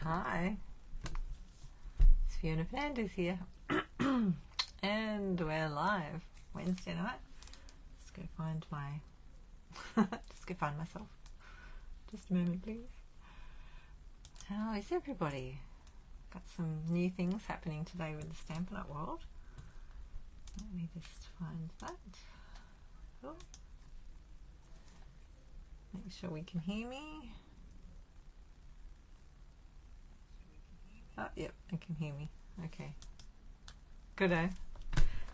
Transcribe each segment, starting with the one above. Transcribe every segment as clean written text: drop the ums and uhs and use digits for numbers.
Hi, it's Fiona Fernandez here, and we're live Wednesday night. Let's go find my, myself. Just a moment, please. How is everybody? Got some new things happening today with the Stampin' Up world. Let me just find that. Oh. Make sure we can hear me. Oh, yep, I can hear me. Okay. Good, eh?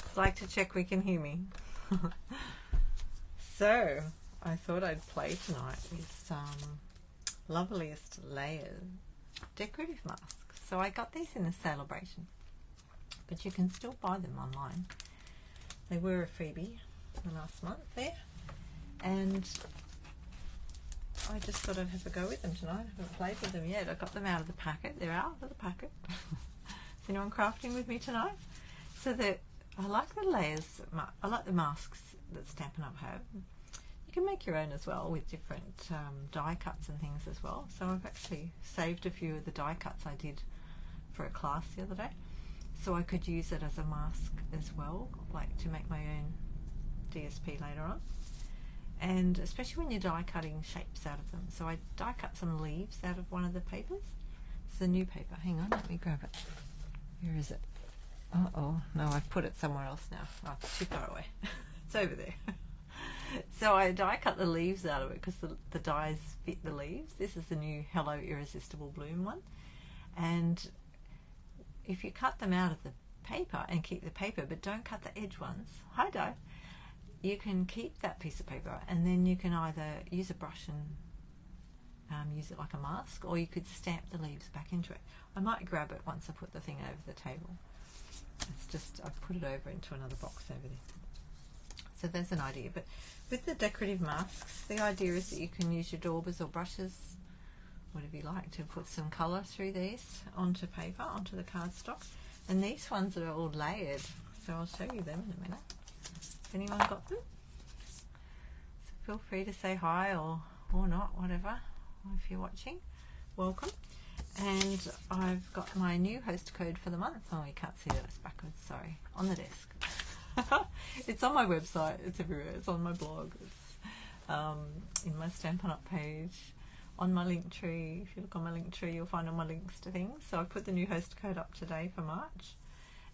Just like to check we can hear me. So, I thought I'd play tonight with some Loveliest Layers Decorative Masks. So I got these in a celebration, but you can still buy them online. They were a freebie the last month there, and I just thought I'd have a go with them tonight. I haven't played with them yet. I got them out of the packet. They're out of the packet. Is anyone crafting with me tonight? So that I like the layers. I like the masks that Stampin' Up have. You can make your own as well with different die cuts and things as well. So I've actually saved a few of the die cuts I did for a class the other day, so I could use it as a mask as well, like to make my own DSP later on. And especially when you're die cutting shapes out of them. So I die cut some leaves out of one of the papers. It's the new paper. Hang on, let me grab it. Where is it? Uh-oh, no, I've put it somewhere else now. Oh, it's too far away. It's over there. So I die cut the leaves out of it because the dies fit the leaves. This is the new Hello Irresistible Bloom one. And if you cut them out of the paper and keep the paper, but don't cut the edge ones, hi die, you can keep that piece of paper, and then you can either use a brush and use it like a mask, or you could stamp the leaves back into it. I might grab it once I put the thing over the table. It's just, I've put it over into another box over there. So there's an idea. But with the decorative masks, the idea is that you can use your daubers or brushes, whatever you like, to put some colour through these onto paper, onto the cardstock. And these ones are all layered, so I'll show you them in a minute. Anyone got them? So feel free to say hi or not, whatever. If you're watching, welcome. And I've got my new host code for the month. Oh, you can't see that, it's backwards, sorry. On the desk. It's on my website, it's everywhere. It's on my blog, it's in my Stampin' Up page, on my link tree. If you look on my link tree, you'll find all my links to things. So I put the new host code up today for March.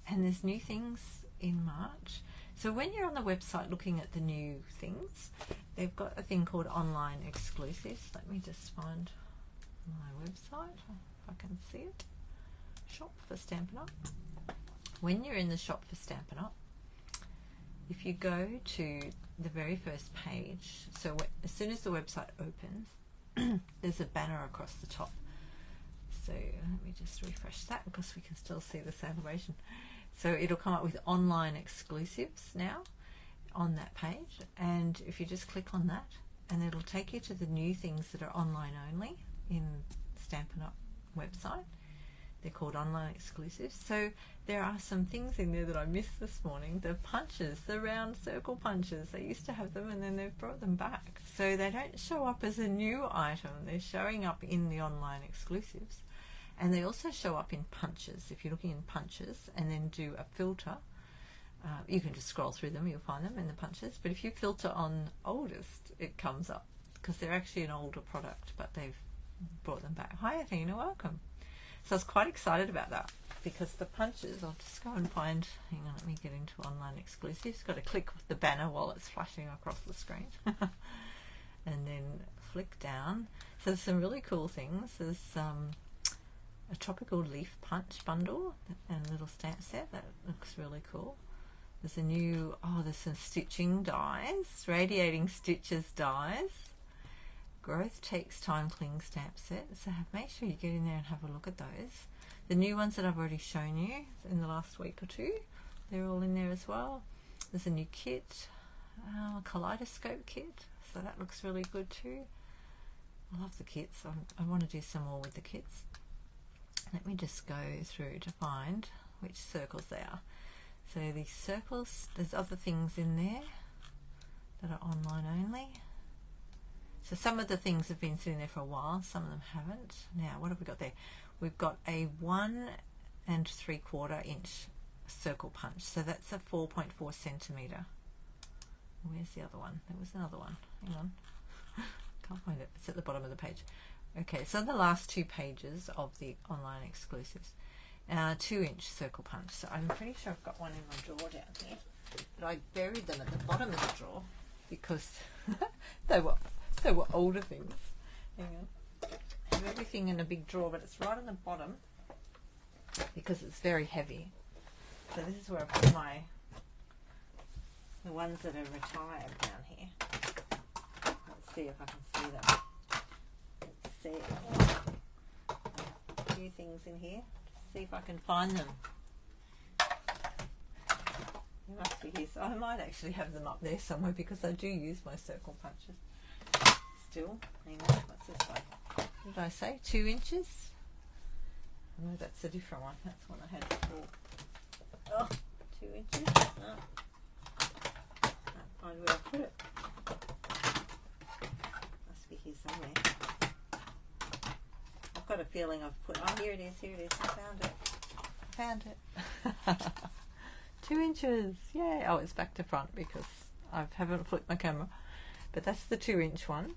And there's new things in March. So when you're on the website looking at the new things, they've got a thing called online exclusives. Let me just find my website, if I can see it. Shop for Stampin' Up. When you're in the shop for Stampin' Up, if you go to the very first page, so as soon as the website opens, there's a banner across the top. So let me just refresh that because we can still see the celebration. So it'll come up with online exclusives now on that page, and if you just click on that, and it'll take you to the new things that are online only in Stampin' Up website. They're called online exclusives. So there are some things in there that I missed this morning. The punches, the round circle punches, they used to have them and then they've brought them back. So they don't show up as a new item, they're showing up in the online exclusives. And they also show up in punches. If you're looking in punches and then do a filter, you can just scroll through them, you'll find them in the punches. But if you filter on oldest, it comes up because they're actually an older product, but they've brought them back. Hi Athena, welcome. So I was quite excited about that because the punches, I'll just go and find, hang on, let me get into online exclusives. Got to click the banner while it's flashing across the screen. And then flick down. So there's some really cool things. There's a tropical leaf punch bundle and a little stamp set that looks really cool. There's a new, there's some stitching dies, radiating stitches dies, growth takes time cling stamp set. So make sure you get in there and have a look at those. The new ones that I've already shown you in the last week or two, they're all in there as well. There's a new kit, a kaleidoscope kit, so that looks really good too. I love the kits. I want to do some more with the kits. Let me just go through to find which circles they are. So these circles, there's other things in there that are online only. So some of the things have been sitting there for a while, some of them haven't. Now, what have we got there? we've got a 1 3/4 inch circle punch. So that's a 4.4 centimeter. Where's the other one? There was another one. Hang on. Can't find it. It's at the bottom of the page. Okay, so the last 2 pages of the online exclusives. 2-inch circle punch. So I'm pretty sure I've got one in my drawer down here. But I buried them at the bottom of the drawer because they were older things. Hang on. I have everything in a big drawer, but it's right on the bottom because it's very heavy. So this is where I put the ones that are retired down here. Let's see if I can see them. Let's see. A few things in here. See if I can find them. They must be here. So I might actually have them up there somewhere because I do use my circle punches. Still, hang on, what's this one? What did I say? 2 inches? No, that's a different one. That's one I had before. Oh, 2 inches? No. Can't find where I put it. Must be here somewhere. I've got a feeling I've put, oh, here it is, I found it. 2 inches, yay. Oh, it's back to front because I haven't flipped my camera. But that's the 2-inch one.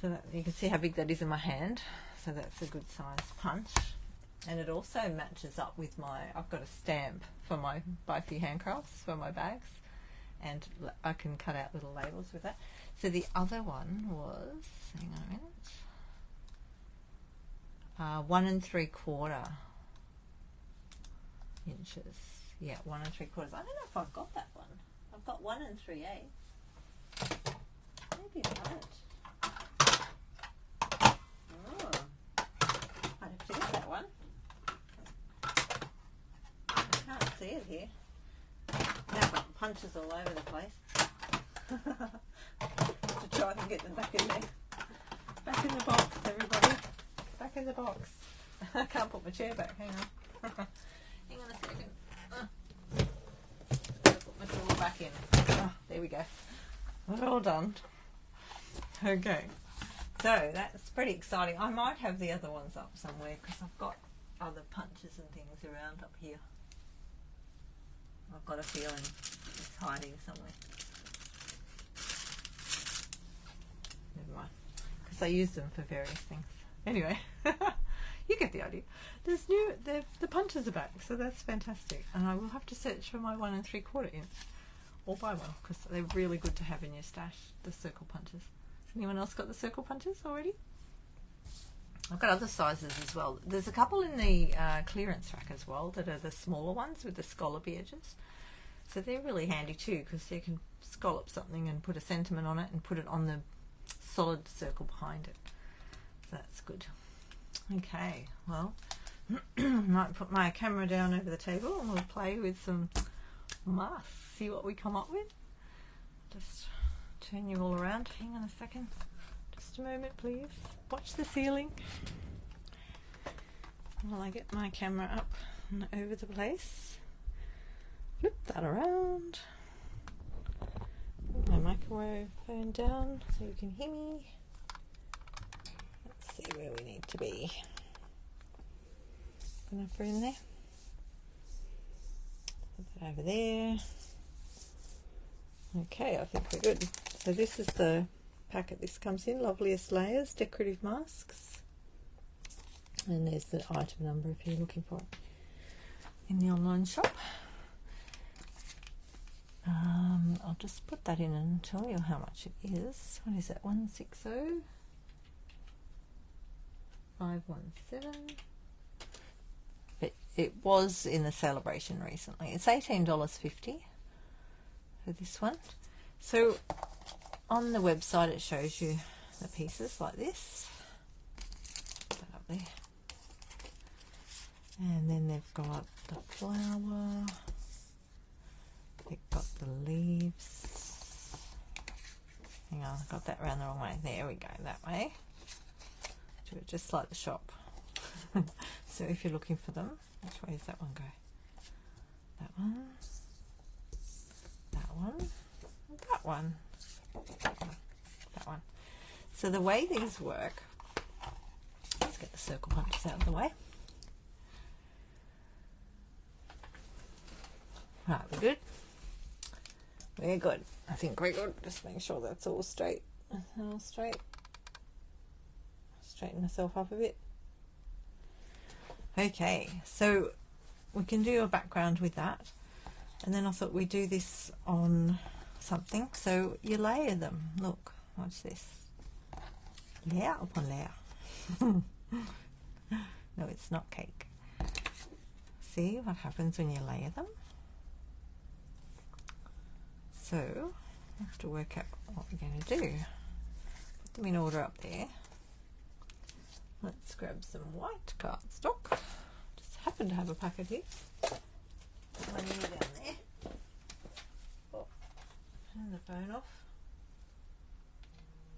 So that, you can see how big that is in my hand. So that's a good size punch. And it also matches up with I've got a stamp for my Buy Few Handcrafts for my bags. And I can cut out little labels with that. So the other one was, hang on a minute, 1 3/4 inches. Yeah, 1 3/4. I don't know if I've got that one. I've got 1 3/8. Maybe I don't. Oh, I'd have to get that one. I can't see it here. Now I've got punches all over the place. Have to try and get them back in there. Back in the box, everybody. Back in the box. I can't put my chair back. Hang on. Hang on a second. Put my drawer back in. Oh, there we go. Well done. Okay. So that's pretty exciting. I might have the other ones up somewhere because I've got other punches and things around up here. I've got a feeling it's hiding somewhere. Never mind. Because I use them for various things. Anyway, you get the idea. The punches are back, so that's fantastic. And I will have to search for my 1 3/4 inch. Or buy one because they're really good to have in your stash, the circle punches. Has anyone else got the circle punches already? I've got other sizes as well. There's a couple in the clearance rack as well that are the smaller ones with the scallopy edges. So they're really handy too because you can scallop something and put a sentiment on it and put it on the solid circle behind it. So that's good. Okay, well, I might put my camera down over the table and we'll play with some masks. See what we come up with. Just turn you all around. Hang on a second. Just a moment, please. Watch the ceiling while I get my camera up and over the place. Flip that around. Put my microphone down so you can hear me. Let's see where we need to be. Enough room there. Put that over there. Okay, I think we're good. So this is the packet this comes in, Loveliest Layers Decorative Masks. And there's the item number if you're looking for it in the online shop. I'll just put that in and tell you how much it is. What is that? 160 517. But it was in the celebration recently. It's $18.50 for this one. So on the website it shows you the pieces like this. Put that up there. And then they've got the flower. They've got the leaves. Hang on, I got that round the wrong way. There we go, that way. Do it just like the shop. So if you're looking for them, which way does that one go? That one. That one. That one. That one. So the way these work, these Let's get the circle punches out of the way. Right, we're good. We're good. I think we're good. Just make sure that's all straight. All straight. Straighten myself up a bit. Okay, so we can do a background with that. And then I thought we'd do this on something. So you layer them. Look, watch this. Layer upon layer. No, it's not cake. See what happens when you layer them? So, I have to work out what we're going to do. Put them in order up there. Let's grab some white cardstock. Just happen to have a packet here. Put one in down there. Oh, turn the phone off.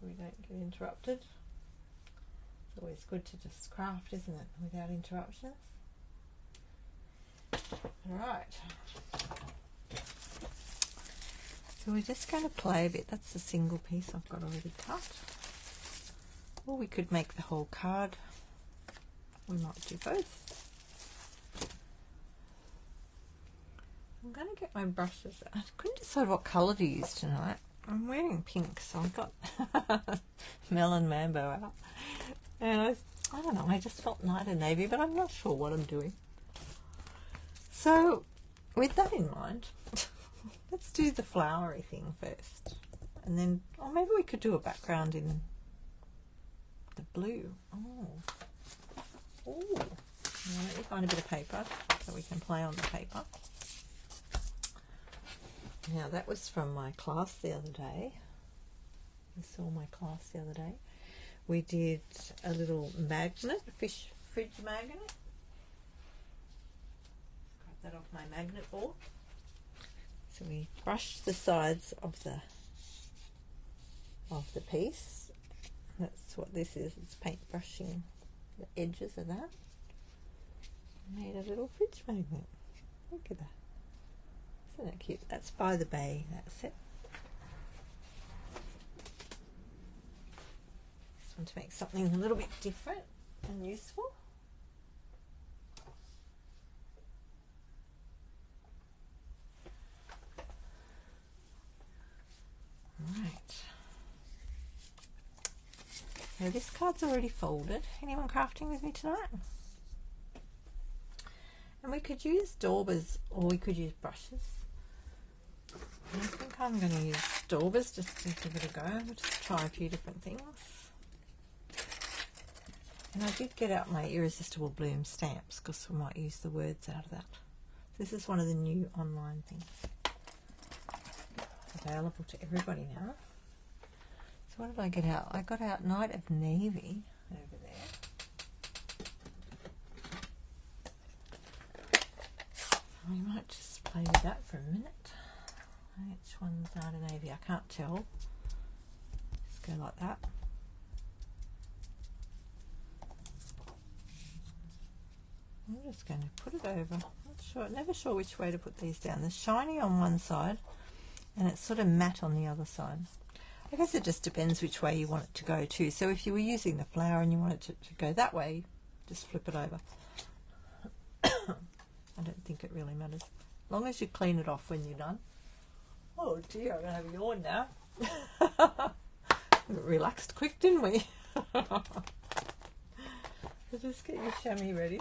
We don't get interrupted. It's always good to just craft, isn't it, without interruptions. Alright. So we're just going to play a bit. That's a single piece I've got already cut. Or we could make the whole card. We might do both. I'm going to get my brushes. I couldn't decide what colour to use tonight. I'm wearing pink, so I've got Melon Mambo out. And I don't know, I just felt night and navy, but I'm not sure what I'm doing. So, with that in mind, let's do the flowery thing first. And then, or maybe we could do a background in the blue. Oh. Oh. Let me find a bit of paper so we can play on the paper. Now that was from my class the other day. You saw my class the other day. We did a little magnet, a fridge magnet. Grab that off my magnet board. So we brushed the sides of the piece. That's what this is. It's paint brushing the edges of that. Made a little fridge magnet. Look at that. Isn't that cute? That's by the bay. That's it. Just want to make something a little bit different and useful. Right. Now this card's already folded. Anyone crafting with me tonight? And we could use daubers or we could use brushes. I think I'm going to use daubers just to give it a go. We'll just try a few different things. And I did get out my Irresistible Bloom stamps because we might use the words out of that. This is one of the new online things. Available to everybody now. So what did I get out? I got out Night of Navy over there. We might just play with that for a minute. Which one's Night of Navy? I can't tell. Just go like that. I'm just going to put it over. Never sure which way to put these down. There's shiny on one side and it's sort of matte on the other side. I guess it just depends which way you want it to go too. So if you were using the flower and you want it to go that way, just flip it over. I don't think it really matters. As long as you clean it off when you're done. Oh dear, I'm going to have a yawn now. We got relaxed quick, didn't we? So just get your chamois ready.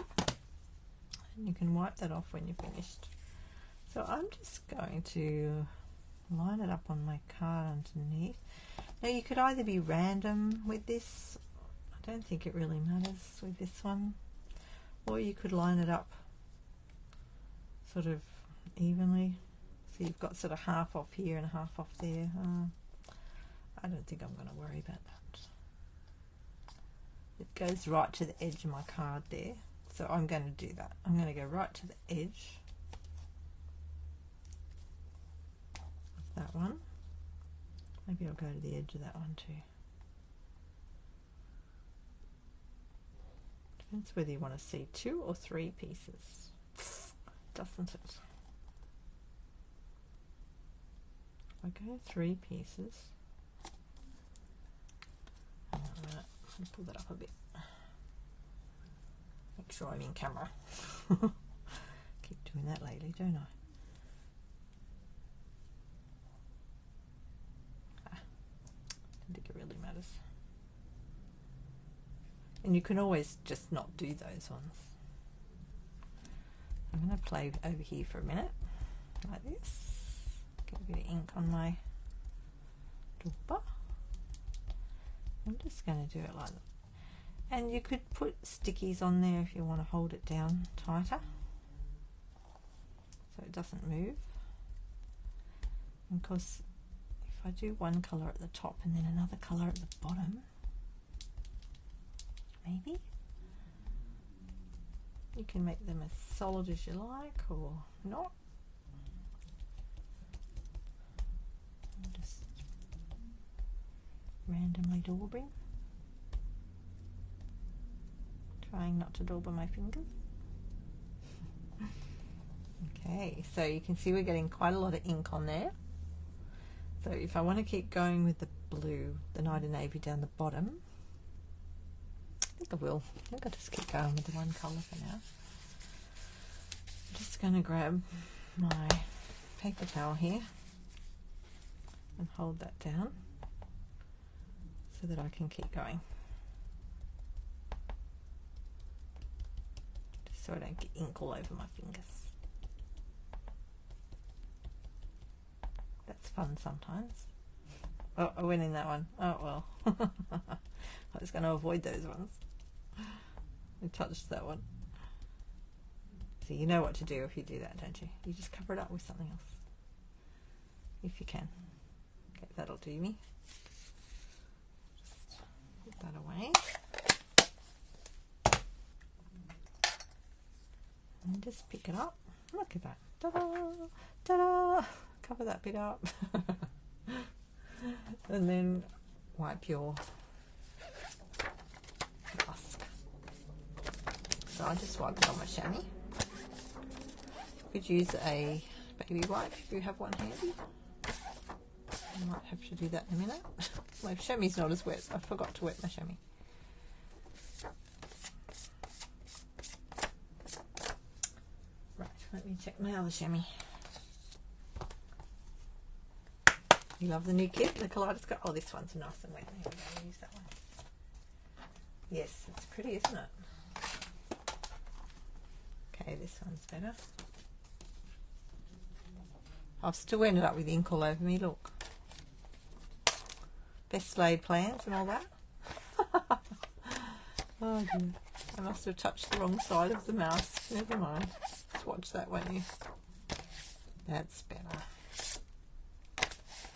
And you can wipe that off when you're finished. So I'm just going to line it up on my card underneath. Now you could either be random with this. I don't think it really matters with this one. Or you could line it up sort of evenly. So you've got sort of half off here and half off there. I don't think I'm going to worry about that. It goes right to the edge of my card there. So I'm going to do that. I'm going to go right to the edge of that one. Maybe I'll go to the edge of that one too. Depends whether you want to see 2 or 3 pieces, doesn't it? I go 3 pieces. I'm going to pull that up a bit. make sure I'm in camera. Keep doing that lately, don't I? I don't think it really matters. And you can always just not do those ones. I'm going to play over here for a minute, like this. Get a bit of ink on my dauber. I'm just going to do it like that. And you could put stickies on there if you want to hold it down tighter so it doesn't move. And of course, if I do one colour at the top and then another colour at the bottom, maybe you can make them as solid as you like or not. I'm just randomly daubing. Trying not to dauber my fingers. Okay, so you can see we're getting quite a lot of ink on there. So if I want to keep going with the blue, the Night of Navy down the bottom, I think I will. I think I'll just keep going with the one colour for now. I'm just going to grab my paper towel here and hold that down so that I can keep going. So I don't get ink all over my fingers. That's fun sometimes. Oh, I went in that one. Oh well. I was going to avoid those ones. I touched that one. So you know what to do if you do that, don't you? You just cover it up with something else. If you can. Okay, that'll do me. Just put that away. And just pick it up. Look at that. Ta-da! Ta-da! Cover that bit up. And then wipe your mask. So I just wipe it on my chamois. You could use a baby wipe if you have one handy. I might have to do that in a minute. My chamois is not as wet. I forgot to wet my chamois. Let me check my other chamois. You love the new kit, the kaleidoscope. Oh, this one's nice and wet. There we go, I'll use that one. Yes, it's pretty, isn't it? Okay, this one's better. I've still ended up with ink all over me, look. Best laid plans and all that. Oh dear. I must have touched the wrong side of the mouse. Never mind. Just watch that, won't you? That's better.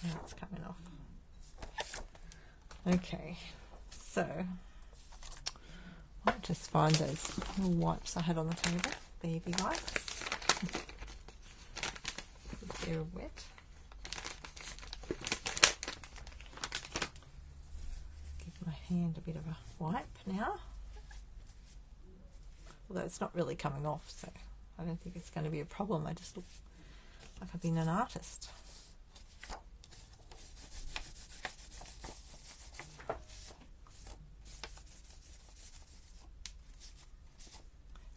Now it's coming off. Okay, so I'll just find those little wipes I had on the table, baby wipes. They're wet. Give my hand a bit of a wipe now. Although it's not really coming off, so I don't think it's going to be a problem. I just look like I've been an artist.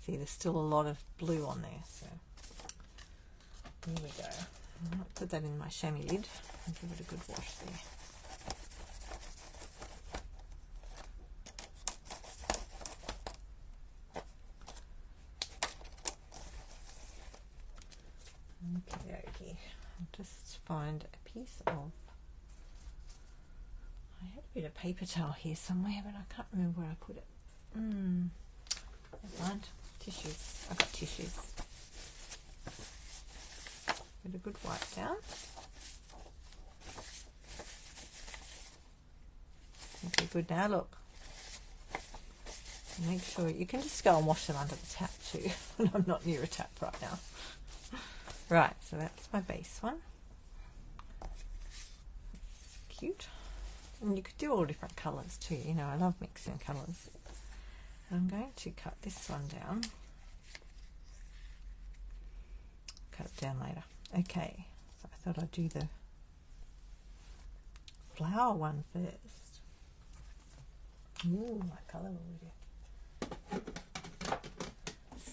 See, there's still a lot of blue on there, so here we go. I'll put that in my chamois lid and give it a good wash there. Okay, I'll just find a piece of, I had a bit of paper towel here somewhere, but I can't remember where I put it. Never mind. Tissues. I've got tissues. Get a good wipe down. Okay, good now, look. Make sure you can just go and wash them under the tap too. I'm not near a tap right now. Right, so that's my base one. It's cute. And you could do all different colours too, you know, I love mixing colours. I'm going to cut this one down. Cut it down later. Okay, so I thought I'd do the flower one first. Ooh, what colour will we do?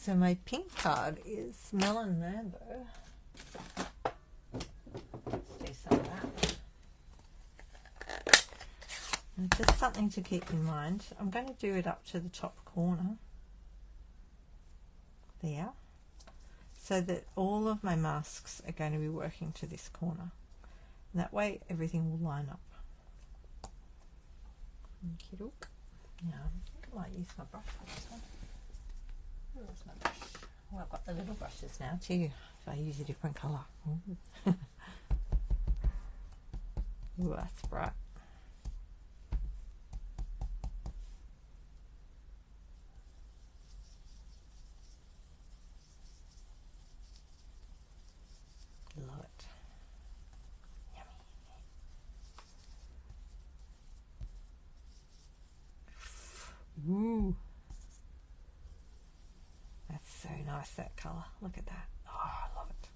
So my pink card is Melon Mambo. Let's do some of that. And just something to keep in mind. I'm going to do it up to the top corner. There. So that all of my masks are going to be working to this corner. And that way everything will line up. Okie doke. Now, I think I might use my brush for this one. Where's my brush? Oh, I've got the little brushes now too, if I use a different colour. Ooh, that's bright. Love it. Yummy. Ooh. That's so nice, that colour. Look at that. Oh, I love it.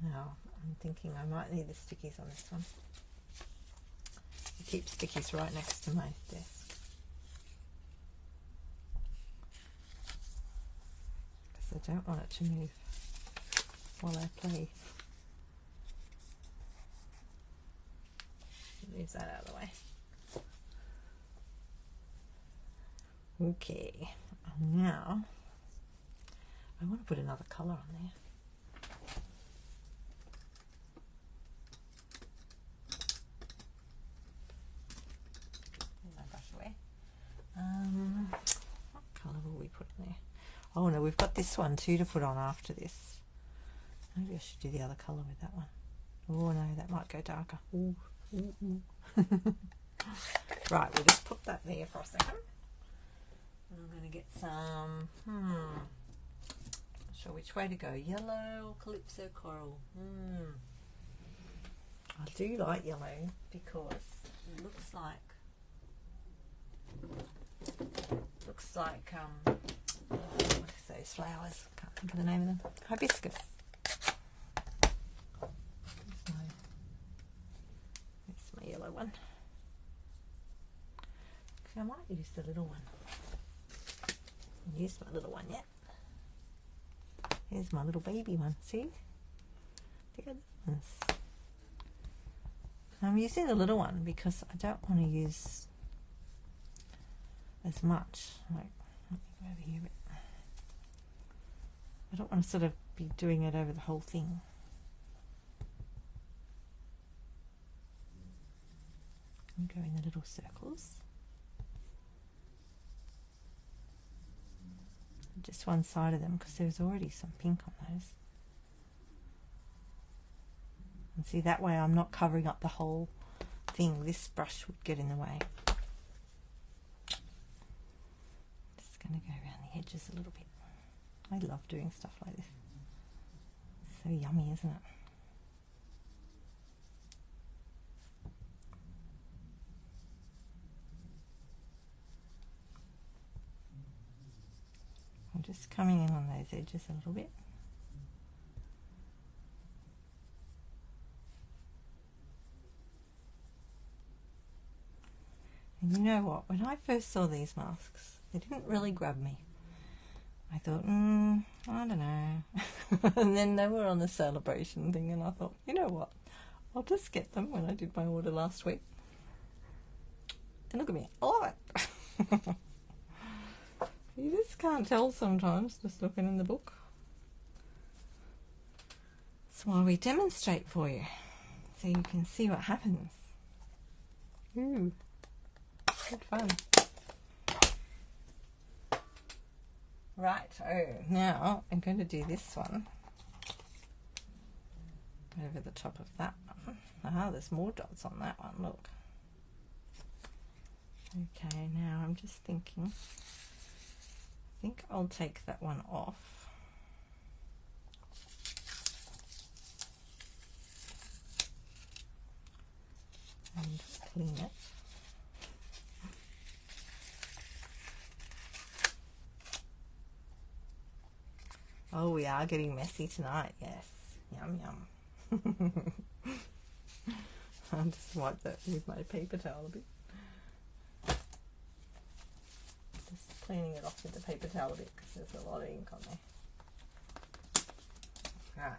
Now, I'm thinking I might need the stickies on this one. I keep stickies right next to my desk. Because I don't want it to move while I play. Move that out of the way. Okay, and now I want to put another colour on there. Put my brush away. What colour will we put in there? Oh no, we've got this one too to put on after this. Maybe I should do the other colour with that one. Oh no, that might go darker. Ooh, ooh, ooh. Right, we'll just put that there for a second. I'm going to get some, not sure which way to go, yellow or Calypso Coral. I do like yellow because it looks like what is those flowers? Can't think of the name of them. Hibiscus. That's my yellow one. Actually, I might use the little one. Use my little one yet. Here's my little baby one. See? Look at this. I'm using the little one because I don't want to use as much. Like, let me go over here a bit. I don't want to sort of be doing it over the whole thing. And go in the little circles. Just one side of them because there's already some pink on those. And see, that way I'm not covering up the whole thing. This brush would get in the way. Just going to go around the edges a little bit. I love doing stuff like this. It's so yummy, isn't it? I'm just coming in on those edges a little bit. And you know what? When I first saw these masks, they didn't really grab me. I thought, I don't know. And then they were on the celebration thing and I thought, you know what? I'll just get them when I did my order last week. And look at me. I love it. You just can't tell sometimes just looking in the book. That's why we demonstrate for you, so you can see what happens. Ooh, good fun. Right, now I'm going to do this one over the top of that one. Ah, there's more dots on that one, look. Okay, now I'm just thinking, I think I'll take that one off. And clean it. Oh, we are getting messy tonight, yes. Yum, yum. I'll just wipe that with my paper towel a bit. Just cleaning it off with the paper towel a bit because there's a lot of ink on there. Right.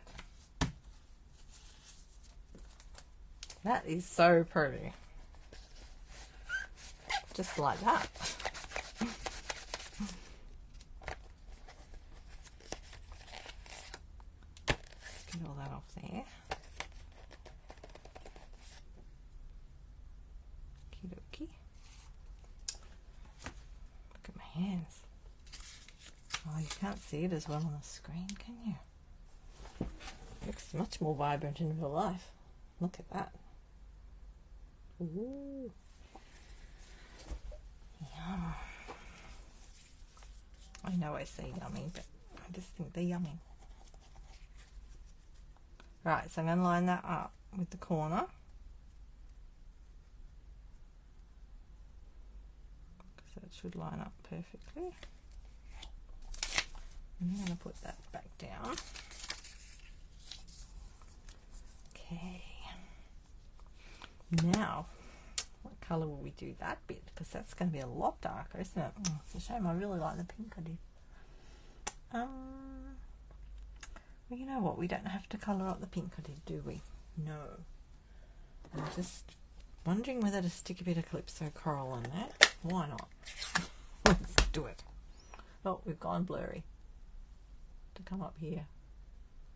That is so pretty. Just like that. Get all that off there. Okie dokie. Look at my hands. Oh, you can't see it as well on the screen, can you? Looks much more vibrant in real life. Look at that. Ooh. Yum. I know I say yummy, but I just think they're yummy. Right, so I'm going to line that up with the corner. So it should line up perfectly. And I'm going to put that back down. Okay. Now, what colour will we do that bit? Because that's going to be a lot darker, isn't it? Oh, it's a shame. I really like the pink I did. Well, you know what? We don't have to colour up the pink I did, do we? No. I'm just wondering whether to stick a bit of Calypso Coral on that. Why not? Let's do it. Oh, we've gone blurry. To come up here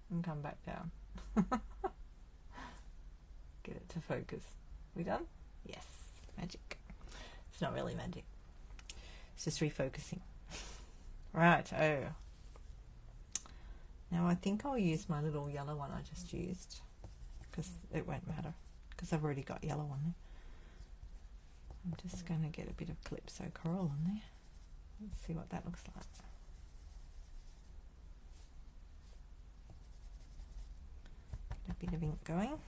and come back down. Get it to focus. We done? Yes. Magic. It's not really magic. It's just refocusing. Right. Oh. Now I think I'll use my little yellow one I just used because it won't matter because I've already got yellow on there. I'm just going to get a bit of Calypso Coral on there. Let's see what that looks like. Get a bit of ink going.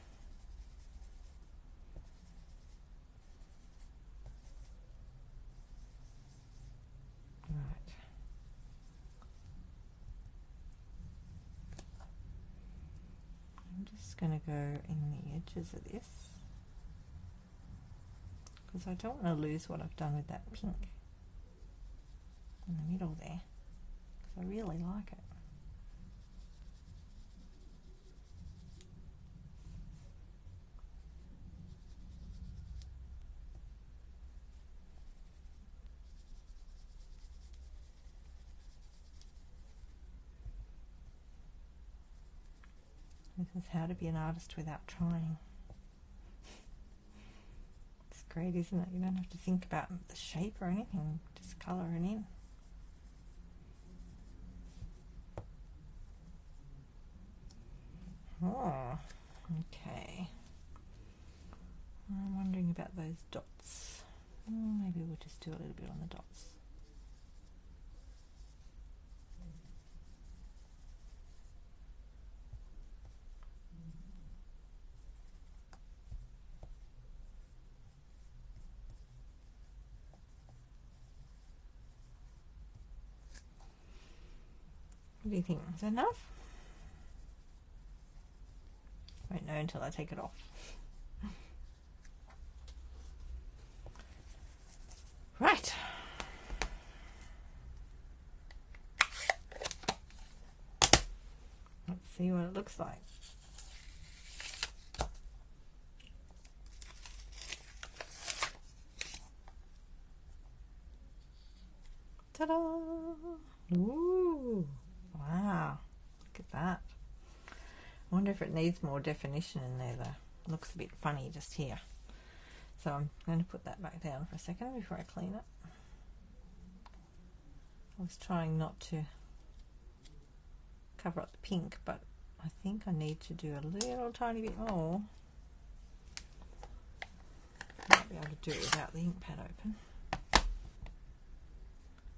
Going to go in the edges of this because I don't want to lose what I've done with that pink in the middle there because I really like it. This is how to be an artist without trying. It's great, isn't it? You don't have to think about the shape or anything, just colour it in. Oh, okay. I'm wondering about those dots. Maybe we'll just do a little bit on the dots. What do you think? Is that enough? Won't know until I take it off. Right. Let's see what it looks like. Ta-da! Ooh! Wow, look at that. I wonder if it needs more definition in there though. It looks a bit funny just here. So I'm going to put that back down for a second before I clean it. I was trying not to cover up the pink, but I think I need to do a little tiny bit more. I might be able to do it without the ink pad open.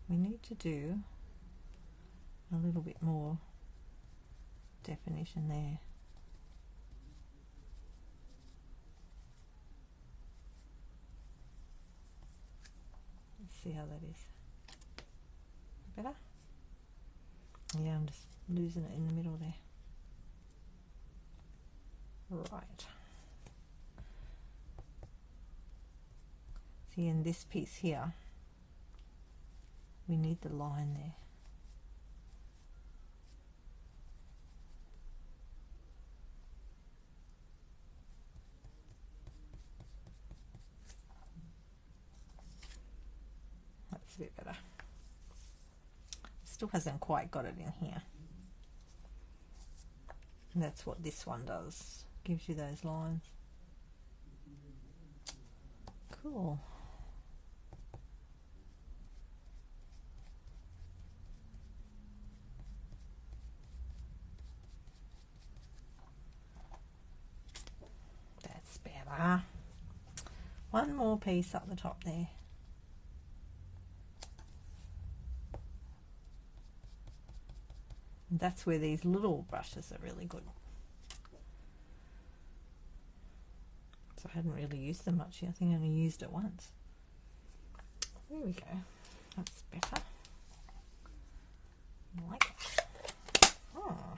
We need to do a little bit more definition there. Let's see how that is. Better? Yeah, I'm just losing it in the middle there. Right. See, in this piece here, We need the line there. That's a bit better. Still hasn't quite got it in here. And that's what this one does. Gives you those lines. Cool. That's better. One more piece up the top there. And that's where these little brushes are really good. So I hadn't really used them much yet. I think I only used it once. There we go. That's better. I like it. Oh.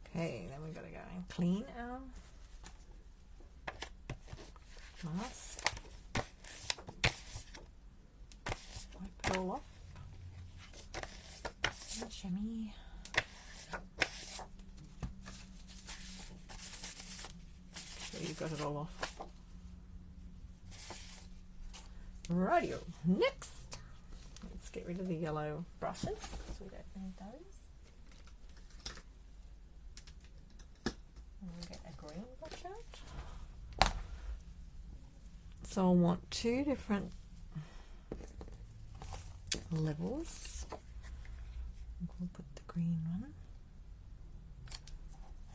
Okay, then we've got to go and clean our mask. Wipe it all off. And shimmy. So you got it all off. Rightio. Next, let's get rid of the yellow brushes because we don't need those. And we'll get a green brush out. So I'll want two different levels. We'll put the green one.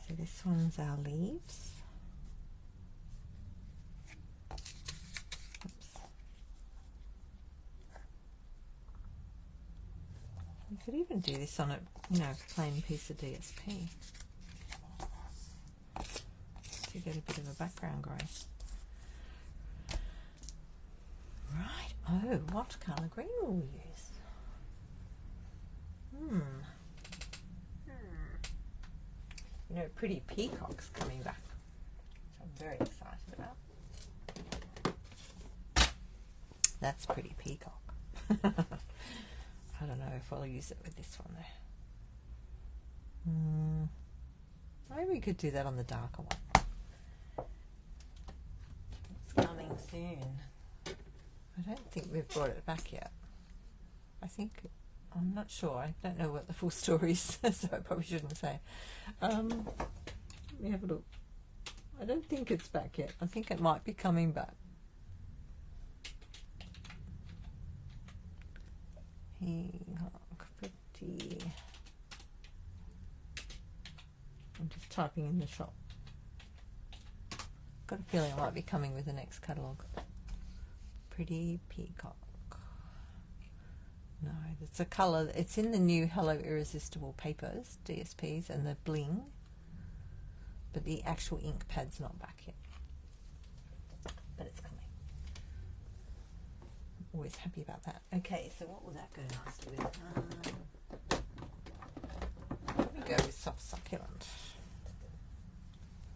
So this one's our leaves. Oops. You could even do this on a, plain piece of DSP to get a bit of a background grey. Right. Oh, what colour green will we use? Pretty Peacock's coming back, which I'm very excited about. That's Pretty Peacock. I don't know if I'll use it with this one though. Maybe we could do that on the darker one. It's coming soon. I don't think we've brought it back yet. I'm not sure. I don't know what the full story is, so I probably shouldn't say. Let me have a look. I don't think it's back yet. I think it might be coming back. Peacock, Pretty. I'm just typing in the shop. Got a feeling it might be coming with the next catalogue. Pretty Peacock. No, it's a colour. It's in the new Hello Irresistible papers, DSPs, and the bling. But the actual ink pad's not back yet. But it's coming. I'm always happy about that. Okay, so what will that go nicely with? Let me go with Soft Succulent.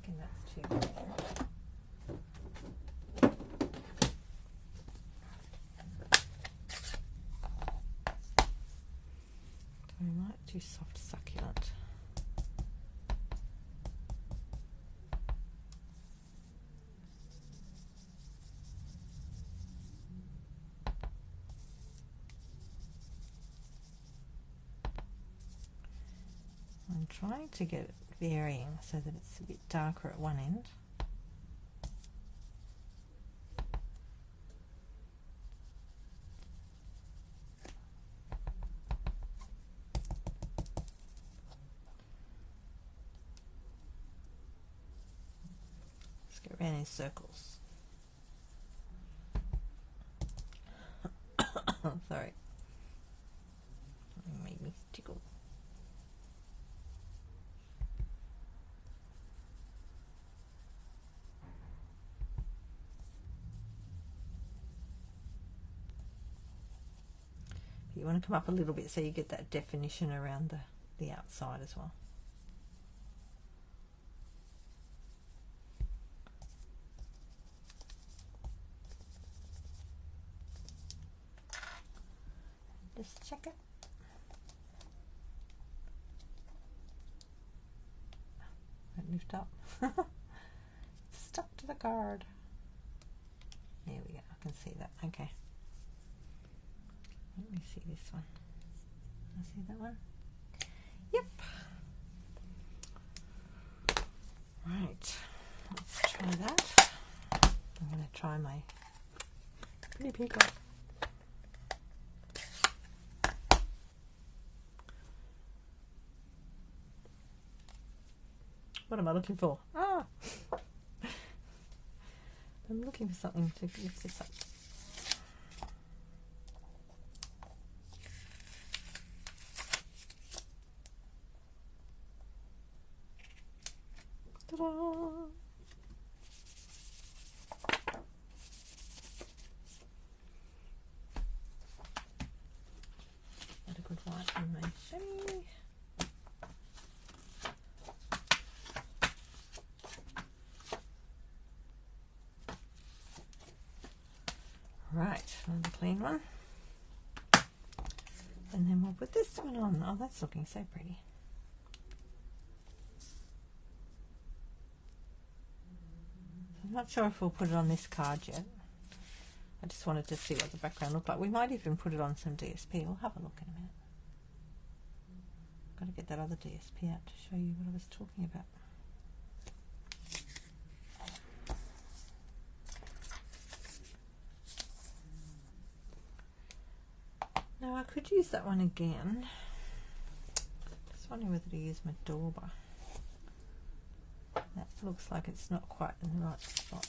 I think that's too green. We might do Soft Succulent. I'm trying to get it varying so that it's a bit darker at one end. Around in circles. Sorry. It made me tickle. You want to come up a little bit so you get that definition around the outside as well. Just check it. Won't lift up. It's stuck to the card. There we go. I can see that. Okay. Let me see this one. I see that one. Yep. Right. Let's try that. I'm going to try my pretty peacock. What am I looking for? Ah! I'm looking for something to lift this up. Ta-da! Got a good light on my shimmy. Right, another clean one. And then we'll put this one on. Oh, that's looking so pretty. I'm not sure if we'll put it on this card yet. I just wanted to see what the background looked like. We might even put it on some DSP. We'll have a look in a minute. Got to get that other DSP out to show you what I was talking about. Now I could use that one again. Just wondering whether to use my dauber. That looks like it's not quite in the right spot.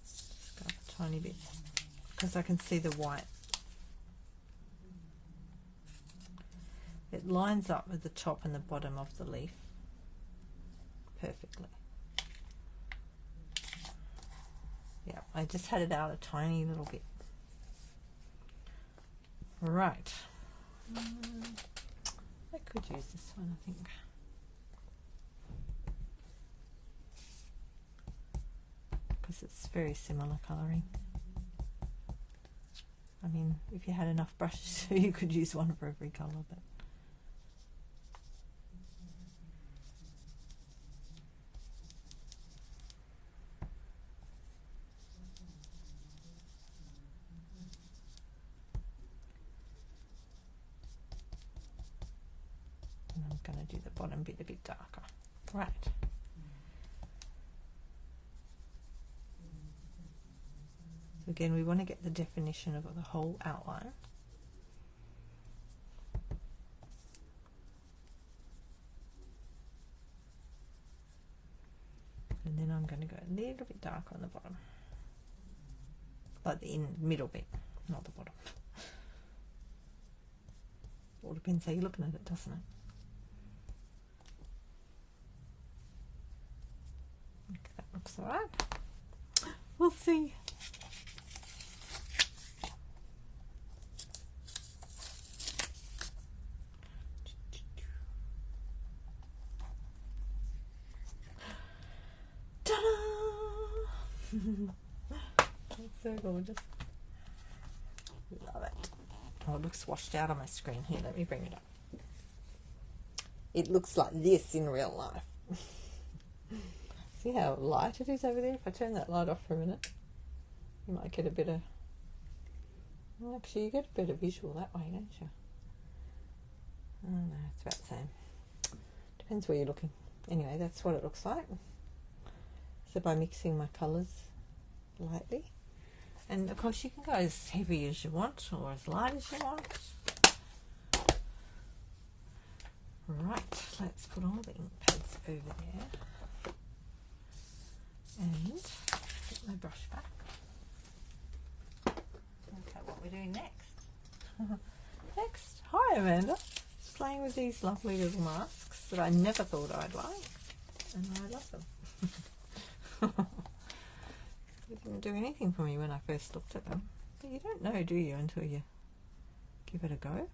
Just go up a tiny bit because I can see the white. It lines up with the top and the bottom of the leaf perfectly. Yeah, I just had it out a tiny little bit. Right. I could use this one, I think. Because it's very similar colouring. I mean, if you had enough brushes, you could use one for every colour, but I'm going to do the bottom bit a bit darker. Right. So again, we want to get the definition of the whole outline. And then I'm going to go a little bit darker on the bottom. Like the middle bit, not the bottom. All depends how you're looking at it, doesn't it? Okay, that looks alright. We'll see. It's so gorgeous. Love it. Oh, it looks washed out on my screen. Here, let me bring it up. It looks like this in real life. See how light it is over there? If I turn that light off for a minute, you might get a better... Actually, you get a better visual that way, don't you? Oh no, it's about the same. Depends where you're looking. Anyway, that's what it looks like. So by mixing my colours lightly, and of course you can go as heavy as you want or as light as you want. Right, let's put all the ink pads over there and get my brush back. Okay, what we're doing next. Next, hi Amanda, just playing with these lovely little masks that I never thought I'd like, and I love them. They didn't do anything for me when I first looked at them, but you don't know, do you, until you give it a go.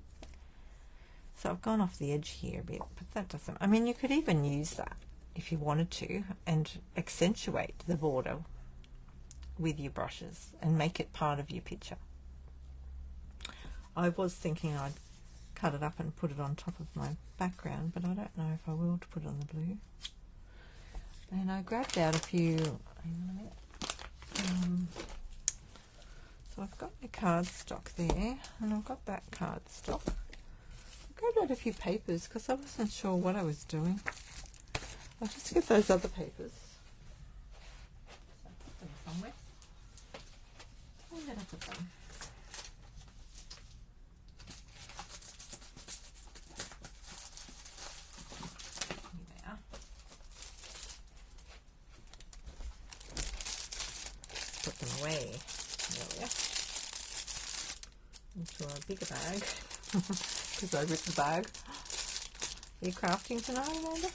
So I've gone off the edge here a bit, but that doesn't, I mean, you could even use that if you wanted to and accentuate the border with your brushes and make it part of your picture. I was thinking I'd cut it up and put it on top of my background, but I don't know if I will to put it on the blue. And I grabbed out a few, hang on a minute. So I've got my cardstock there, and I've got that cardstock. I grabbed out a few papers because I wasn't sure what I was doing. I'll just get those other papers. So put them somewhere. Where did I put them? Here they are. Put them away. There we are. Into a bigger bag. Because I ripped the bag. Are you crafting tonight, Amanda?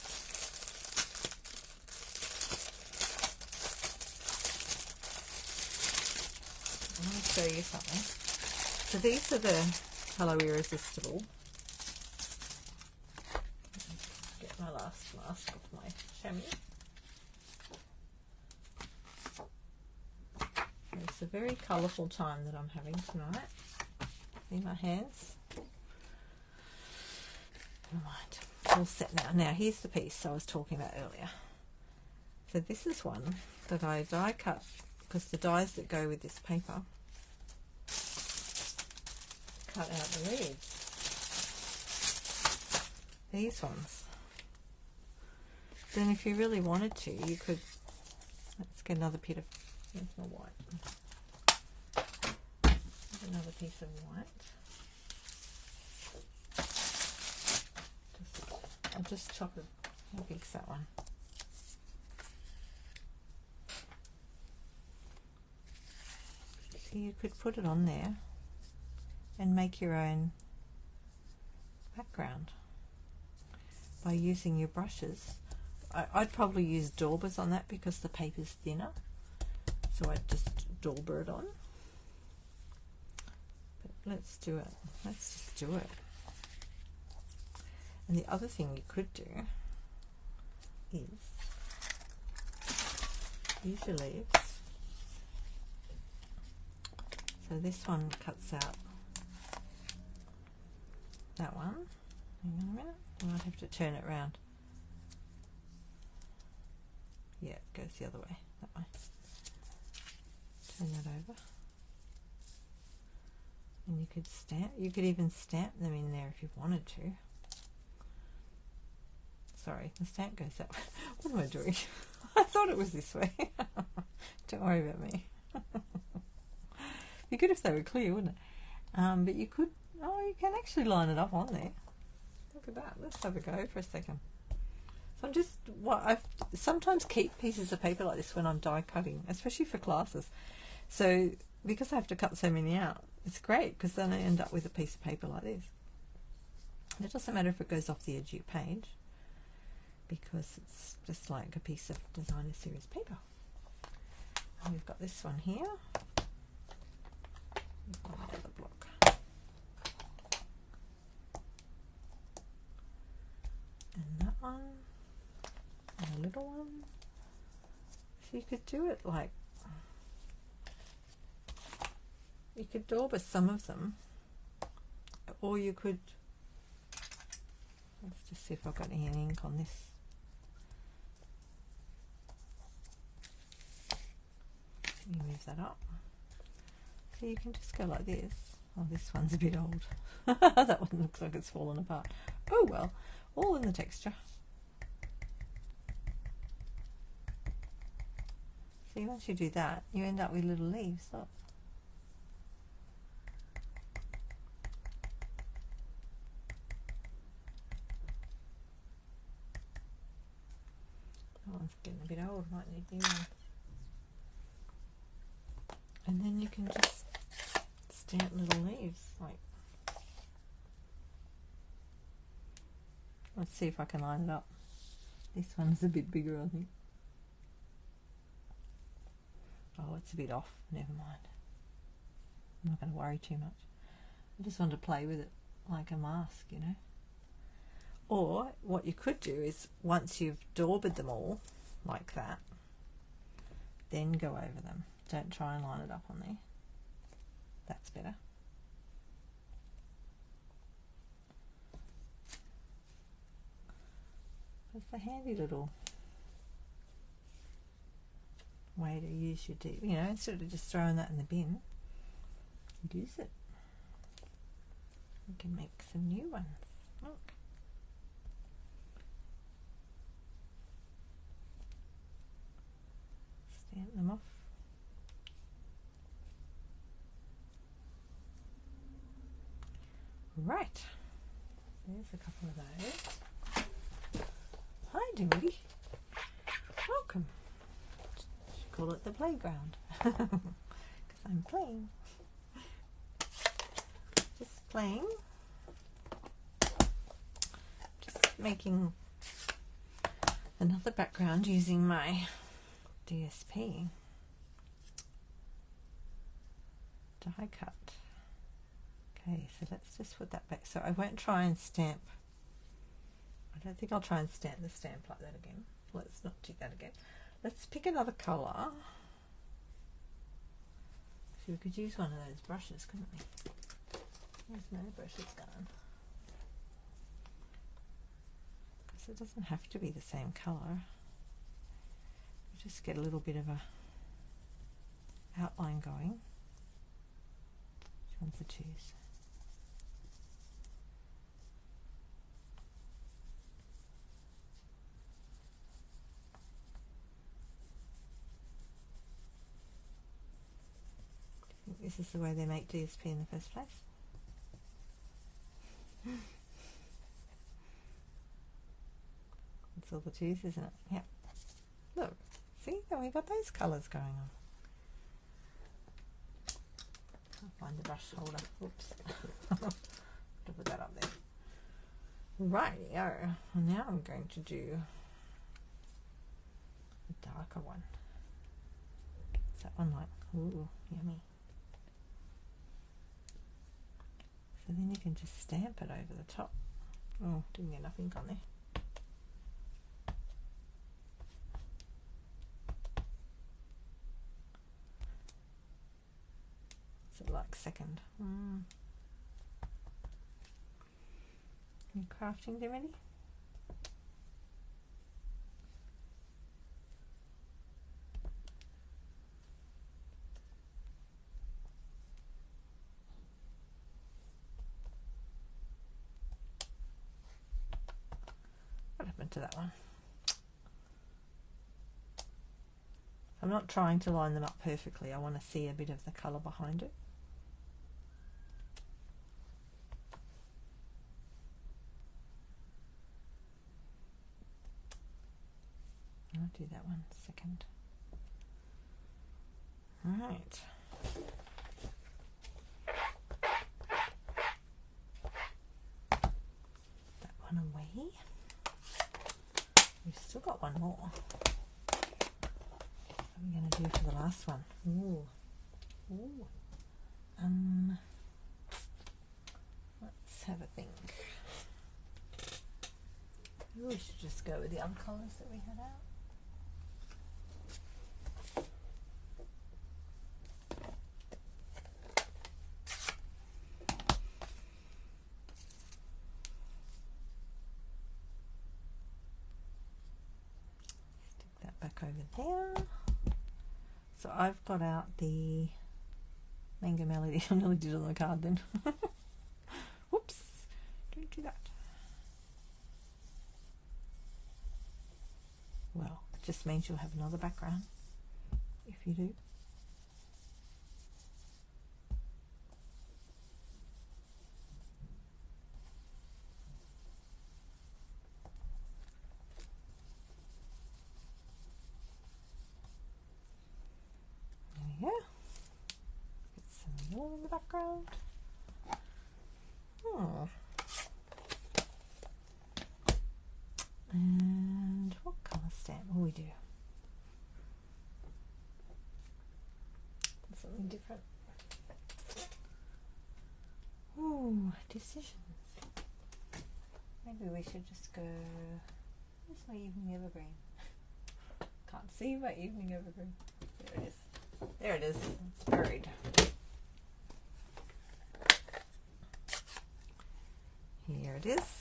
I'm going to show you something. So these are the Hello Irresistible. Get my last mask off my chamois. It's a very colourful time that I'm having tonight. See my hands? Right, all set now. Now here's the piece I was talking about earlier. So this is one that I die cut because the dies that go with this paper cut out the leaves. These ones. Then if you really wanted to, you could, let's get another bit of, here's my white. Another piece of white. I'll just chop it. How big's that one? So you could put it on there and make your own background by using your brushes. I'd probably use daubers on that because the paper's thinner, so I'd just dauber it on. But let's do it. Let's just do it. And the other thing you could do is use your leaves. So this one cuts out that one. Hang on a minute. I might have to turn it around. Yeah, it goes the other way. That way. Turn that over. And you could stamp. You could even stamp them in there if you wanted to. Sorry, the stamp goes that way. What am I doing? I thought it was this way. Don't worry about me. Be good if they were clear, wouldn't it? But you could, oh, you can actually line it up on there. Look at that. Let's have a go for a second. So I'm just, I sometimes keep pieces of paper like this when I'm die cutting, especially for classes. So because I have to cut so many out, it's great because then I end up with a piece of paper like this. And it doesn't matter if it goes off the edge of your page, because it's just like a piece of designer series paper. And we've got this one here. We've got another block. And that one. And a little one. So you could do it like, you could dauber some of them, or you could, let's just see if I've got any ink on this. You move that up. So you can just go like this. Oh, this one's a bit old. That one looks like it's fallen apart. Oh well, all in the texture. See, once you do that, you end up with little leaves. Look. That one's getting a bit old, might need new one. And then you can just stamp little leaves, like, let's see if I can line it up. This one's a bit bigger, I think. Oh, it's a bit off, never mind. I'm not going to worry too much. I just want to play with it like a mask, you know. Or what you could do is, once you've daubered them all like that, then go over them. Don't try and line it up on there. That's better. It's a handy little way to use your you know, instead of just throwing that in the bin, use it. You can make some new ones. Look. Stamp them off. Right. There's a couple of those. Hi, Dimity. Welcome. Should call it the playground because I'm playing. Just playing. Just making another background using my DSP die cut. Okay, so let's just put that back. So I won't try and stamp. I don't think I'll try and stamp the stamp like that again. Let's not do that again. Let's pick another colour. So we could use one of those brushes, couldn't we? Where's my brushes gone? Because it doesn't have to be the same colour. Just get a little bit of a outline going. Which ones to choose? Do you think this is the way they make DSP in the first place? It's all the choose, isn't it? Yep. Look. See, then we got those colours going on. I'll find the brush holder. Oops. To put that up there. Rightio. Now I'm going to do a darker one. What's that one like? Ooh, yummy. So then you can just stamp it over the top. Oh, didn't get enough ink on there. Like second. You crafting, Dimity? What happened to that one? I'm not trying to line them up perfectly. I want to see a bit of the colour behind it. I'll do that one second. Right. That one away. We've still got one more. What are we going to do for the last one? Ooh. Ooh. Let's have a think. Maybe we should just go with the other colours that we had out. Back over there. So I've got out the Mango Melody. I nearly did it on the card then. Whoops, don't do that. Well, it just means you'll have another background if you do. In the background. Oh. And what colour stamp will we do? Something different. Ooh, decisions. Maybe we should just go. Where's my evening evergreen? Can't see my evening evergreen. There it is. There it is. It's buried. Here it is.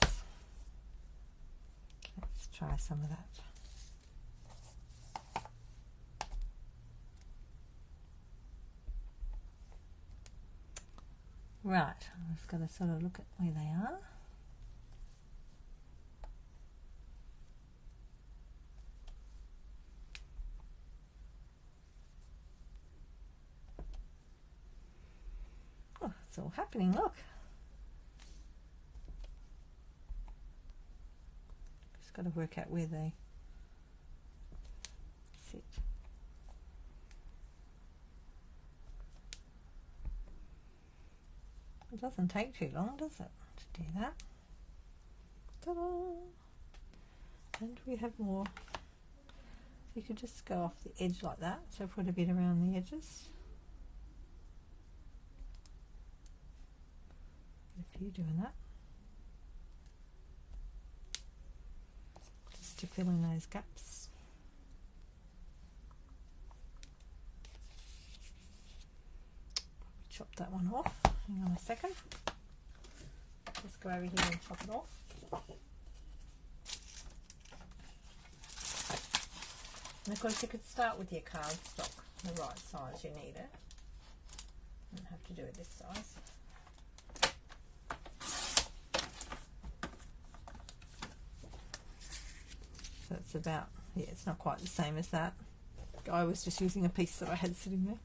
Let's try some of that. Right, I've just got to sort of look at where they are. Oh, it's all happening, look. Just got to work out where they sit. It doesn't take too long, does it, to do that? Ta-da! And we have more. So you could just go off the edge like that. So put a bit around the edges. A few doing that. Just to fill in those gaps. Chop that one off. Hang on a second. Just go over here and chop it off. And of course you could start with your cardstock, the right size you need it. You don't have to do it this size. So it's about, yeah, it's not quite the same as that. I was just using a piece that I had sitting there.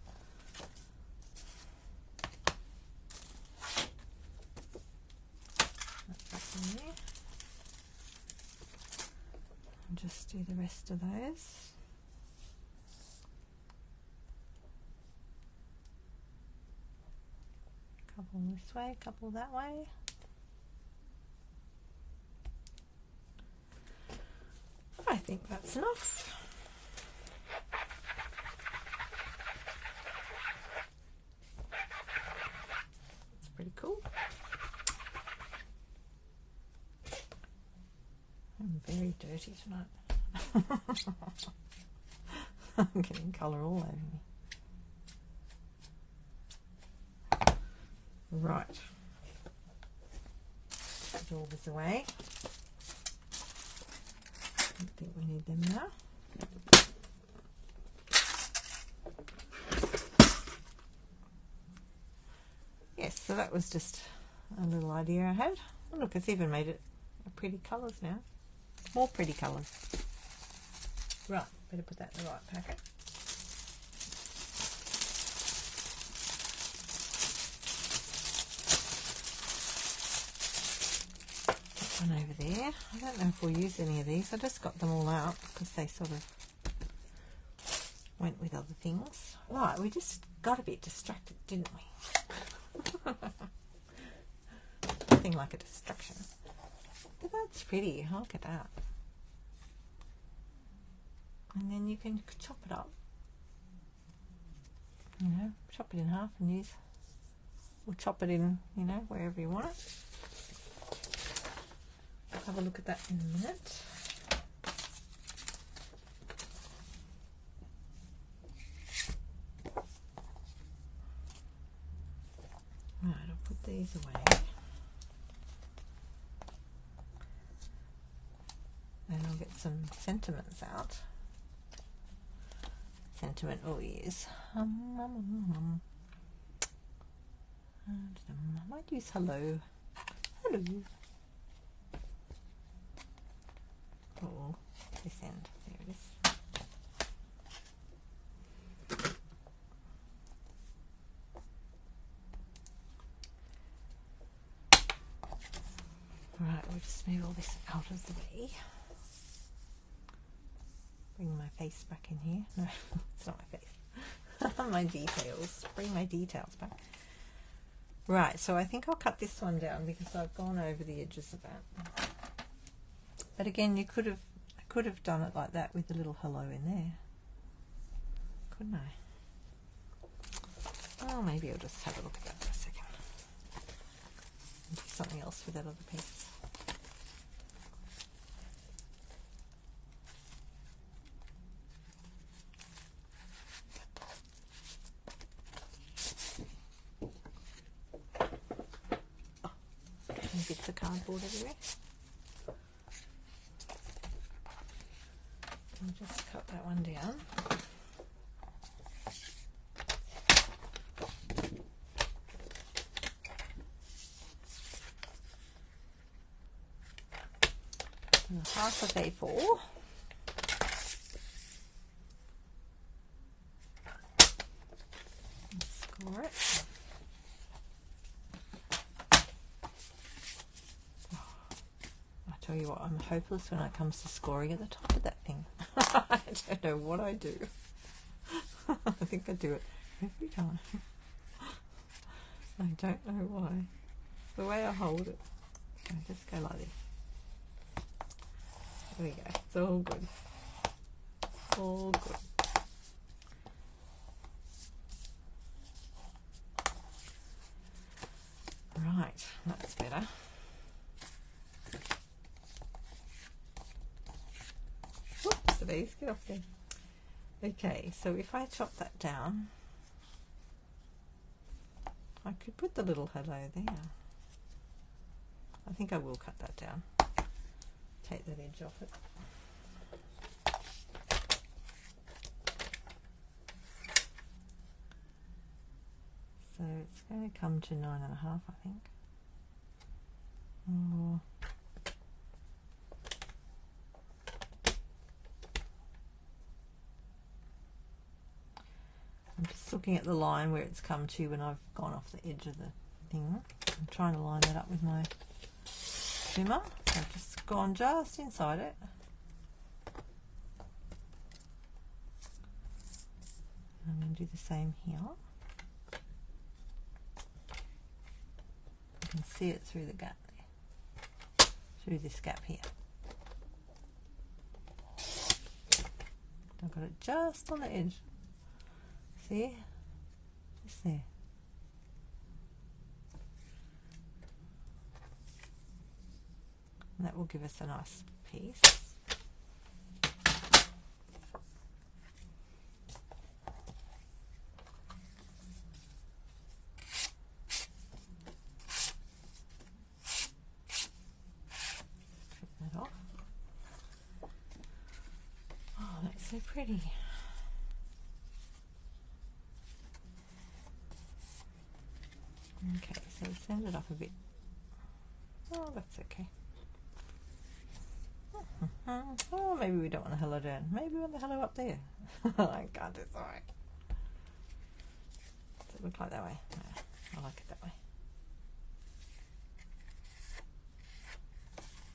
Just do the rest of those. Couple this way, couple that way. I think that's enough. It's pretty cool. I'm very dirty tonight. I'm getting colour all over me. Right. Put all this away. I think we need them now. Yes, so that was just a little idea I had. Oh, look, it's even made it pretty colours now. More pretty colours. Right, better put that in the right packet. Put one over there. I don't know if we'll use any of these. I just got them all out because they sort of went with other things. Right, we just got a bit distracted, didn't we? Nothing like a distraction. But that's pretty. Look at that. And then you can chop it up. You know, chop it in half and use, or chop it in, you know, wherever you want it. I'll have a look at that in a minute. Right, I'll put these away. And I'll get some sentiments out. Sentiment we'll use. I might use hello. Hello. Oh, this end. There it is. Right, we'll just move all this out of the way. Bring my face back in here. No, it's not my face. My details. Bring my details back. Right, so I think I'll cut this one down because I've gone over the edges of that. But again, I could have done it like that with a little hello in there. Couldn't I? Oh, maybe I'll just have a look at that for a second. And do something else with that other piece. bits of cardboard everywhere. I'll just cut that one down. And half of A4. Score it. I tell you what, I'm hopeless when it comes to scoring at the top of that thing. I don't know what I do. I think I do it every time. I don't know why. It's the way I hold it. I just go like this. There we go. It's all good. All good. Right, that's better. Whoops, the bees, get off there. Okay, so if I chop that down, I could put the little hello there. I think I will cut that down. Take that edge off it. So it's going to come to 9.5, I think. Oh. I'm just looking at the line where it's come to when I've gone off the edge of the thing. I'm trying to line that up with my trimmer. I've just gone just inside it. I'm going to do the same here. You can see it through the gap there, through this gap here. I've got it just on the edge. See? Just there. And that will give us a nice piece. Strip that off. Oh, that's so pretty. Okay, so send it up a bit. Oh, that's okay. Oh, maybe we don't want the hello down. Maybe we want the hello up there. I can't decide. Does it look like that way? No, I like it that way.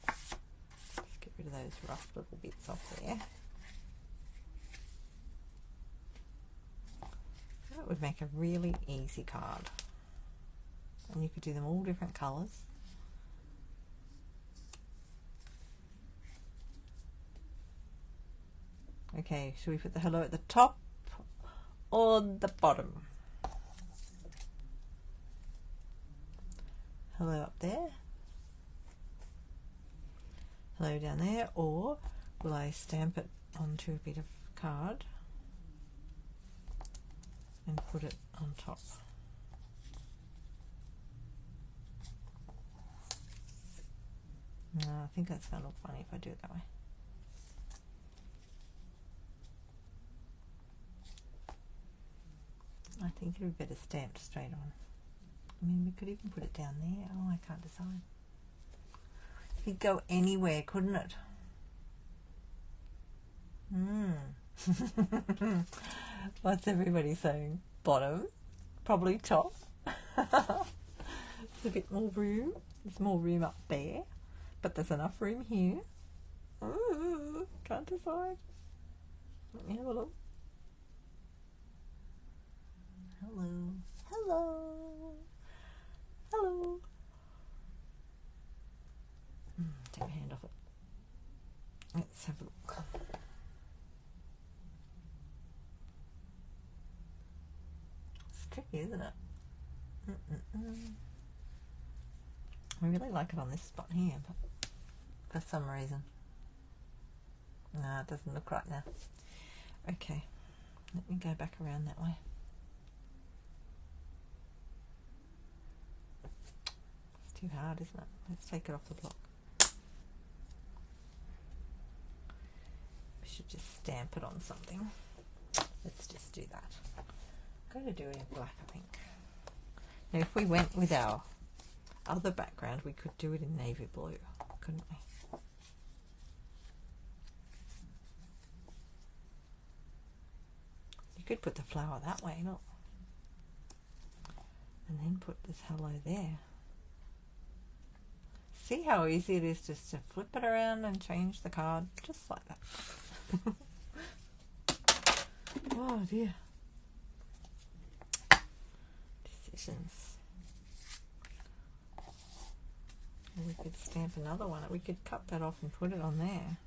Let's get rid of those rough little bits off there. That would make a really easy card. And you could do them all different colours. Okay, should we put the hello at the top or the bottom? Hello up there. Hello down there. Or will I stamp it onto a bit of card and put it on top? No, I think that's going to look funny if I do it that way. I think it would be better stamped straight on. I mean, we could even put it down there. Oh, I can't decide. It could go anywhere, couldn't it? What's everybody saying? Bottom? Probably top. There's a bit more room. There's more room up there. But there's enough room here. Ooh, can't decide. Let me have a look. Hello. Hello. Hello. Take my hand off it. Let's have a look. It's tricky, isn't it? I really like it on this spot here, but for some reason. No, it doesn't look right now. Okay, let me go back around that way. Too hard, isn't it? Let's take it off the block. We should just stamp it on something. Let's just do that. I'm going to do it in black, I think. Now, if we went with our other background, we could do it in navy blue, couldn't we? You could put the flower that way, look. And then put this hello there. See how easy it is just to flip it around and change the card, just like that. Oh dear. Decisions. And we could stamp another one. We could cut that off and put it on there.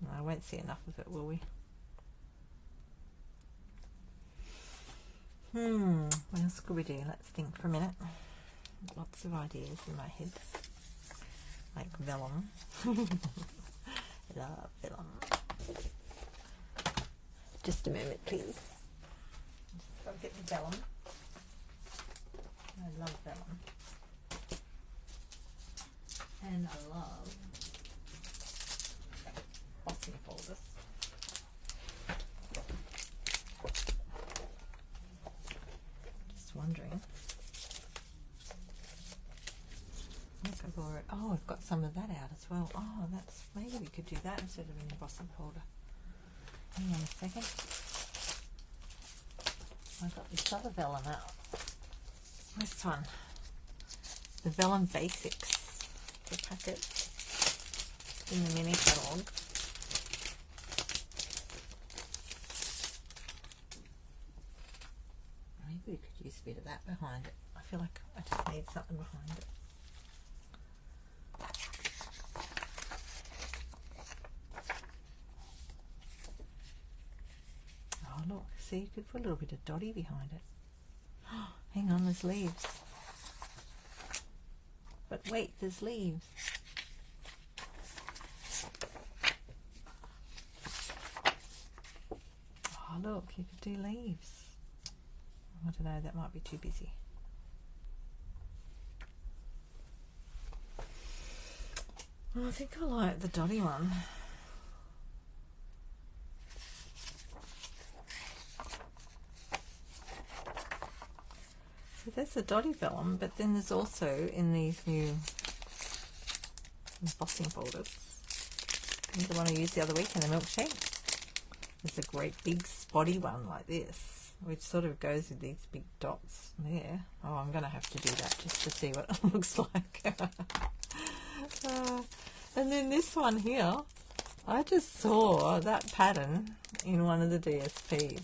No, I won't see enough of it, will we? What else could we do? Let's think for a minute. Lots of ideas in my head. Like vellum. Love vellum. Just a moment, please. Just gotta get the vellum. I love vellum. And I love bossing folders. Just wondering. Oh, I've got some of that out as well. Oh, that's, maybe we could do that instead of an embossing folder. Hang on a second. I got this other vellum out. This one, the Vellum Basics, the packet in the mini catalogue. Maybe we could use a bit of that behind it. I feel like I just need something behind it. Oh look, see, you could put a little bit of dotty behind it. Oh, hang on, there's leaves. But wait, there's leaves. Oh look, you could do leaves. I don't know, that might be too busy. Well, I think I like the dotty one. So there's the dotty vellum, but then there's also in these new embossing folders. The one I used the other week in the milkshake. There's a great big spotty one like this, which sort of goes with these big dots there. Oh, I'm going to have to do that just to see what it looks like. And then this one here, I just saw that pattern in one of the DSPs.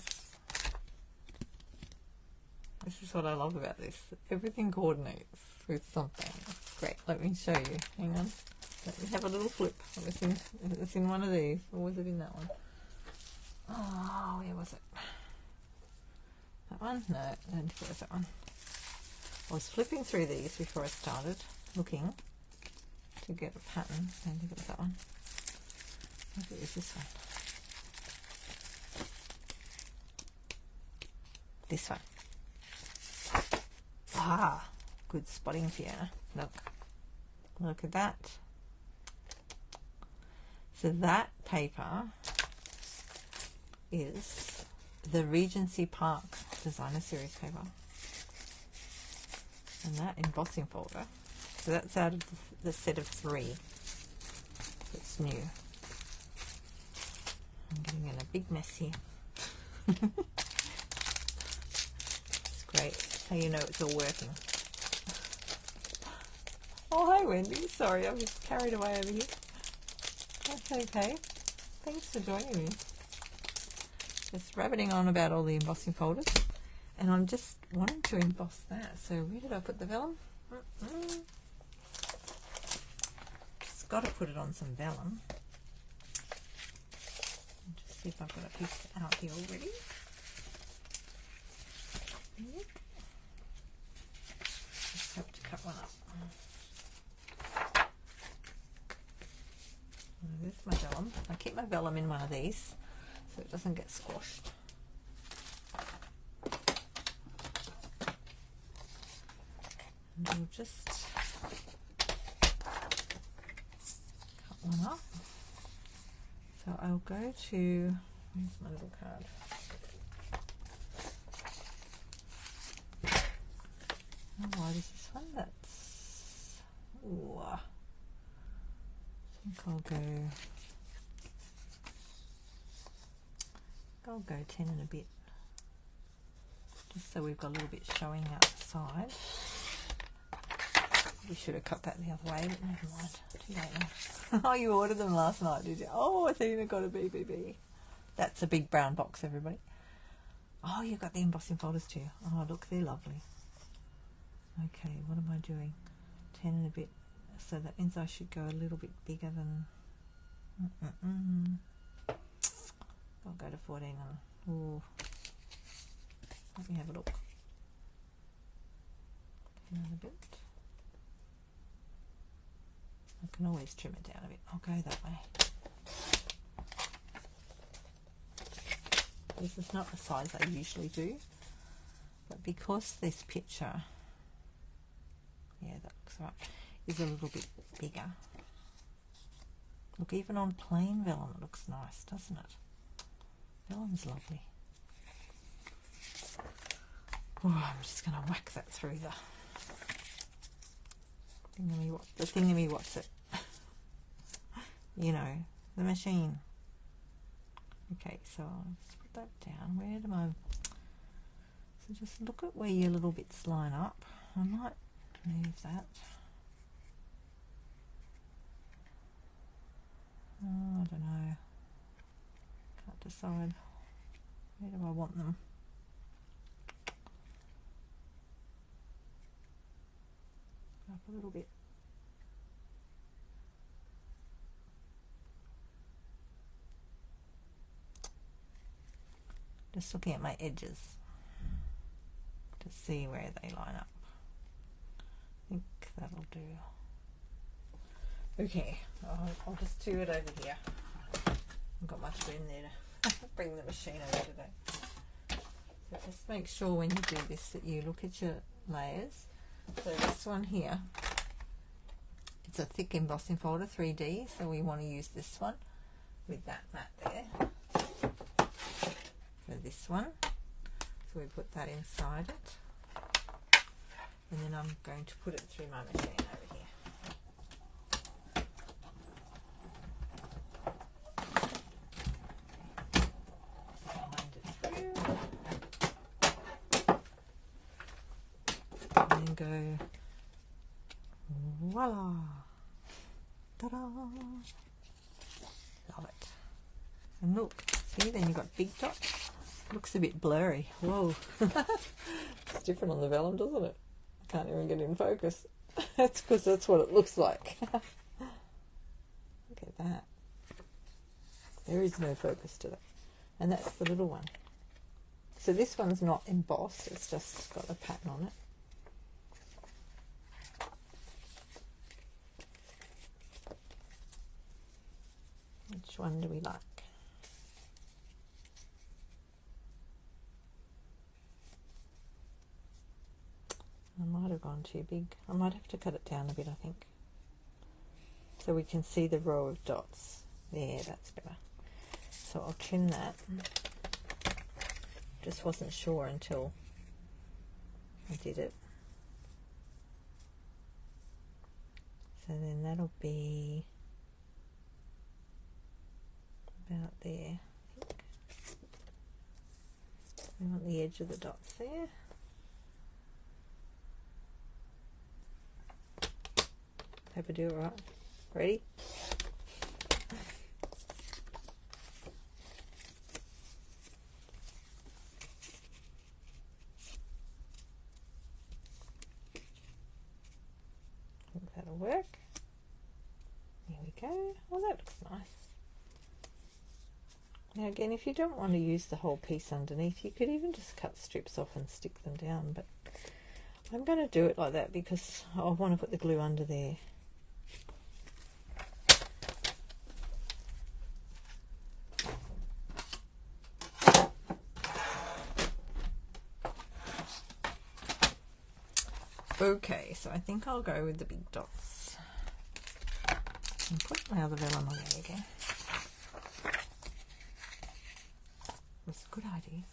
This is what I love about this. Everything coordinates with something. Great, let me show you. Hang on. Let me have a little flip. It's in one of these. Or was it in that one? Oh, where was it? That one? No, I don't think it was that one. I was flipping through these before I started looking to get a pattern. I don't think it was that one. I think it was this one. This one. Ah, good spotting, Fiona. Look at that. So that paper is the Regency Park Designer Series paper. And that embossing folder. So that's out of the set of 3. It's new. I'm getting in a big mess here. It's great. So you know it's all working. Oh, hi Wendy. Sorry, I was carried away over here. That's okay. Thanks for joining me. Just rabbiting on about all the embossing folders. And I'm just wanting to emboss that. So where did I put the vellum? Just got to put it on some vellum. Just see if I've got a piece out here already. Just have to cut one up. There's my vellum. I keep my vellum in one of these so it doesn't get squashed. we'll just cut one up. So I'll go to, where's my little card? Oh, what is this one? That's, ooh, I think I'll go 10 and a bit, just so we've got a little bit showing outside. We should have cut that the other way, but never mind. Too late now. Oh, you ordered them last night, did you? Oh, Athena got a BBB. That's a big brown box, everybody. Oh, you got the embossing folders too. Oh, look, they're lovely. Okay, what am I doing? 10 and a bit. So that means I should go a little bit bigger than... I'll go to 14 on. Ooh. Let me have a look. 10 and a bit. I can always trim it down a bit. I'll go that way. This is not the size I usually do, but because this picture, yeah, that looks right, is a little bit bigger. Look, even on plain vellum it looks nice, doesn't it? Vellum's lovely. Oh, I'm just going to whack that through the thingy, what's it? You know, the machine. Okay, so I'll just put that down. Where do I... So just look at where your little bits line up. I might move that. Oh, I don't know. Can't decide. Where do I want them? Up a little bit. Just looking at my edges to see where they line up. I think that'll do. Okay, I'll just do it over here. I've got much room there to bring the machine over today. So just make sure when you do this that you look at your layers. So this one here, it's a thick embossing folder, 3D, so we want to use this one with that mat there. For this one, so we put that inside it, and then I'm going to put it through my machine over here. Wind it through, and then go, voila, ta-da! Love it. And look, see, then you've got big dots. Looks a bit blurry. Whoa. It's different on the vellum, doesn't it? I can't even get in focus. That's because that's what it looks like. Look at that. There is no focus to that. And that's the little one. So this one's not embossed, it's just got a pattern on it. Which one do we like? I might have gone too big. I might have to cut it down a bit, I think. So we can see the row of dots. There, that's better. So I'll trim that. Just wasn't sure until I did it. So then that'll be about there, I think. We want the edge of the dots there. Hope I do it right. Ready? I think that'll work. There we go. Well, that looks nice. Now again, if you don't want to use the whole piece underneath, you could even just cut strips off and stick them down, but I'm going to do it like that because I want to put the glue under there. Okay, so I think I'll go with the big dots. And put my other vellum on there again. That's a good idea.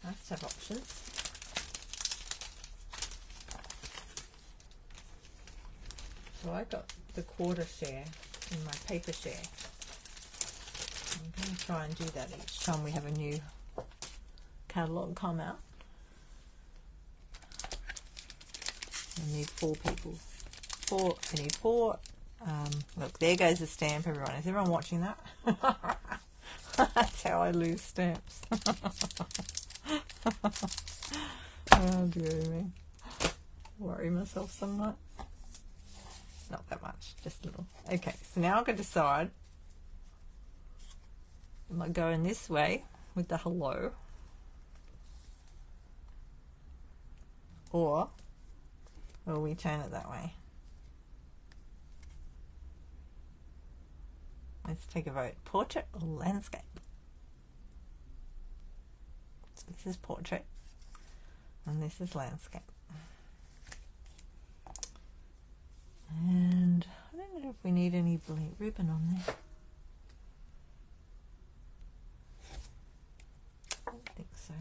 Nice to have options. So I got the quarter share in my paper share. I'm going to try and do that each time we have a new catalogue come out. I need 4 people. I need 4. Look, there goes the stamp, everyone. Is everyone watching that? That's how I lose stamps. Oh dear me. Worry myself so much. Not that much, just a little. Okay, so now I'm going to decide. Am I going this way with the hello? Or will we turn it that way? Let's take a vote. Portrait or landscape? So this is portrait and this is landscape. And I don't know if we need any blue ribbon on there. I don't think so.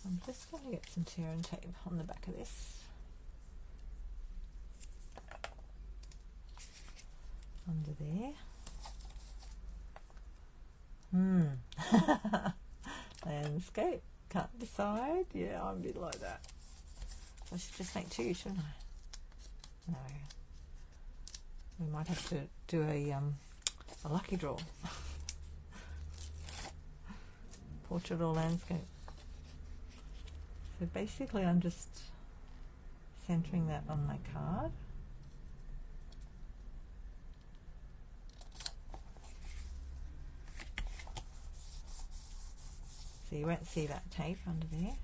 I'm just going to get some tear and tape on the back of this. Under there. Landscape. Can't decide. Yeah, I'm a bit like that. I should just make 2, shouldn't I? No. We might have to do a lucky draw. Portrait or landscape. So basically I'm just centering that on my card. So you won't see that tape under there.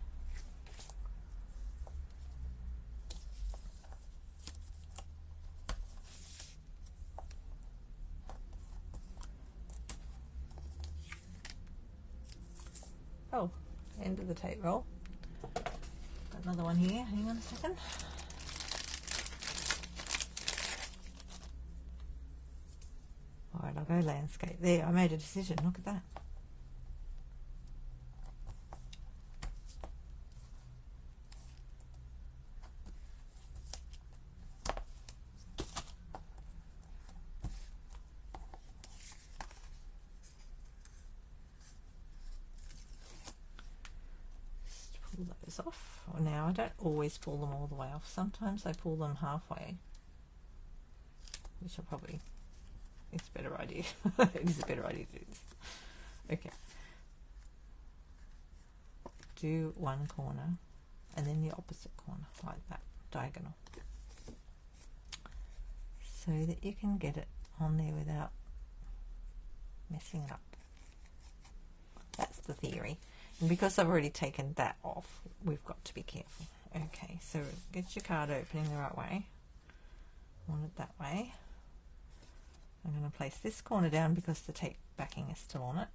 Oh, end of the tape roll. Got another one here. Hang on a second. Alright, I'll go landscape. There, I made a decision. Look at that. Those off. Well, now I don't always pull them all the way off. Sometimes I pull them halfway, which I probably it's a better idea. It is a better idea to do this. Okay. Do one corner and then the opposite corner like that, diagonal, so that you can get it on there without messing it up. That's the theory. And because I've already taken that off, we've got to be careful. Okay, so get your card opening the right way. Want it that way. I'm going to place this corner down because the tape backing is still on it.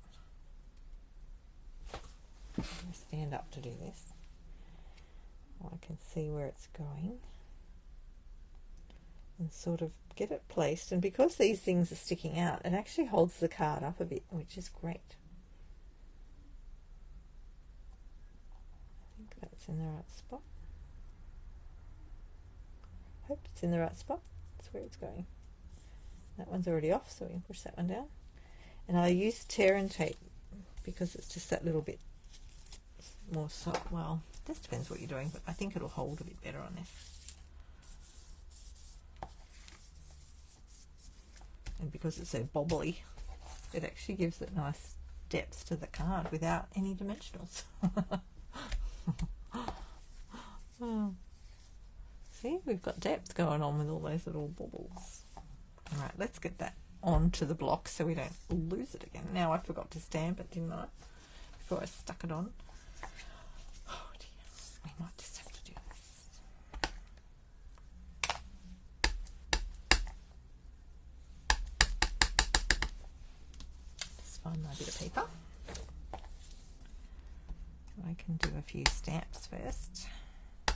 I'm going to stand up to do this. I can see where it's going. And sort of get it placed. And because these things are sticking out, it actually holds the card up a bit, which is great. That's in the right spot. Hope it's in the right spot. That's where it's going. That one's already off, so we can push that one down. And I use tear and tape because it's just that little bit more soft. Well, this depends what you're doing, but I think it'll hold a bit better on this. And because it's so bobbly, it actually gives it nice depth to the card without any dimensionals. Oh. See, we've got depth going on with all those little bubbles. All right, let's get that onto the block so we don't lose it again. Now I forgot to stamp it, didn't I? Before I stuck it on. Oh dear, we might just have to do this. Just find my bit of paper. I can do a few stamps first. I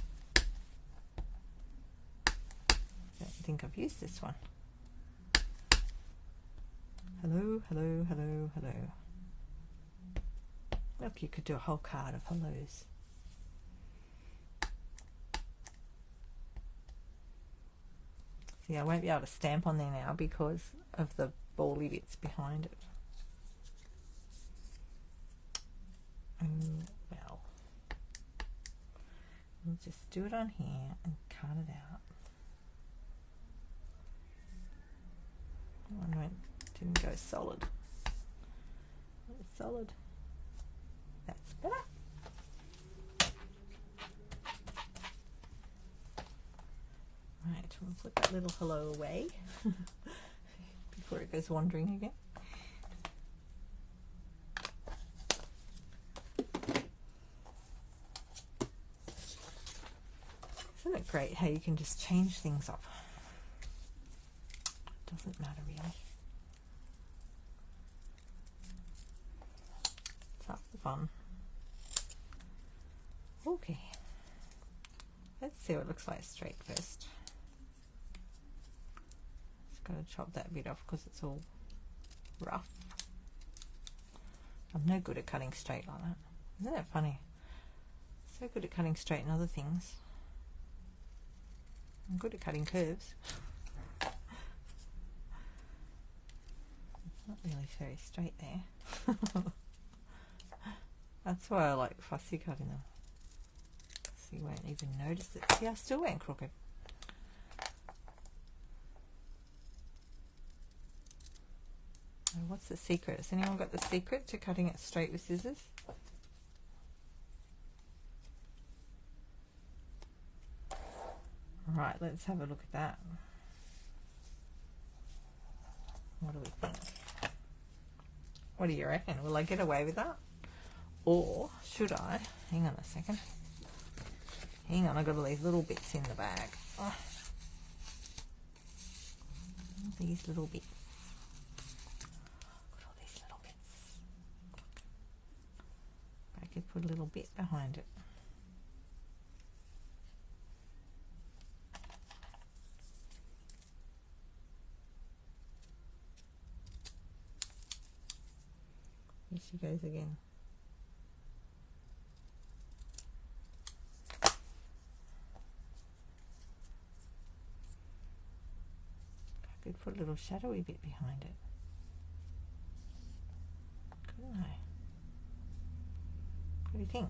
don't think I've used this one. Hello, hello, hello, hello. Look, you could do a whole card of hellos. See, I won't be able to stamp on there now because of the bally bits behind it. Oh, well. We'll just do it on here and cut it out. One didn't go solid. It's solid. That's better. Right, we'll put that little hello away before it goes wandering again. Isn't it great how you can just change things up? It doesn't matter really. It's half the fun. Okay. Let's see what it looks like straight first. Just got to chop that bit off because it's all rough. I'm no good at cutting straight like that. Isn't that funny? So good at cutting straight and other things. I'm good at cutting curves. It's not really very straight there. That's why I like fussy cutting them. So you won't even notice it. See, I still went crooked. Oh, what's the secret? Has anyone got the secret to cutting it straight with scissors? Right, let's have a look at that. What do we think? What do you reckon? Will I get away with that? Or should I? Hang on a second. Hang on, I've got all these little bits in the bag. Oh. These little bits. Got all these little bits. I could put a little bit behind it. Here she goes again. I could put a little shadowy bit behind it. Couldn't I? What do you think?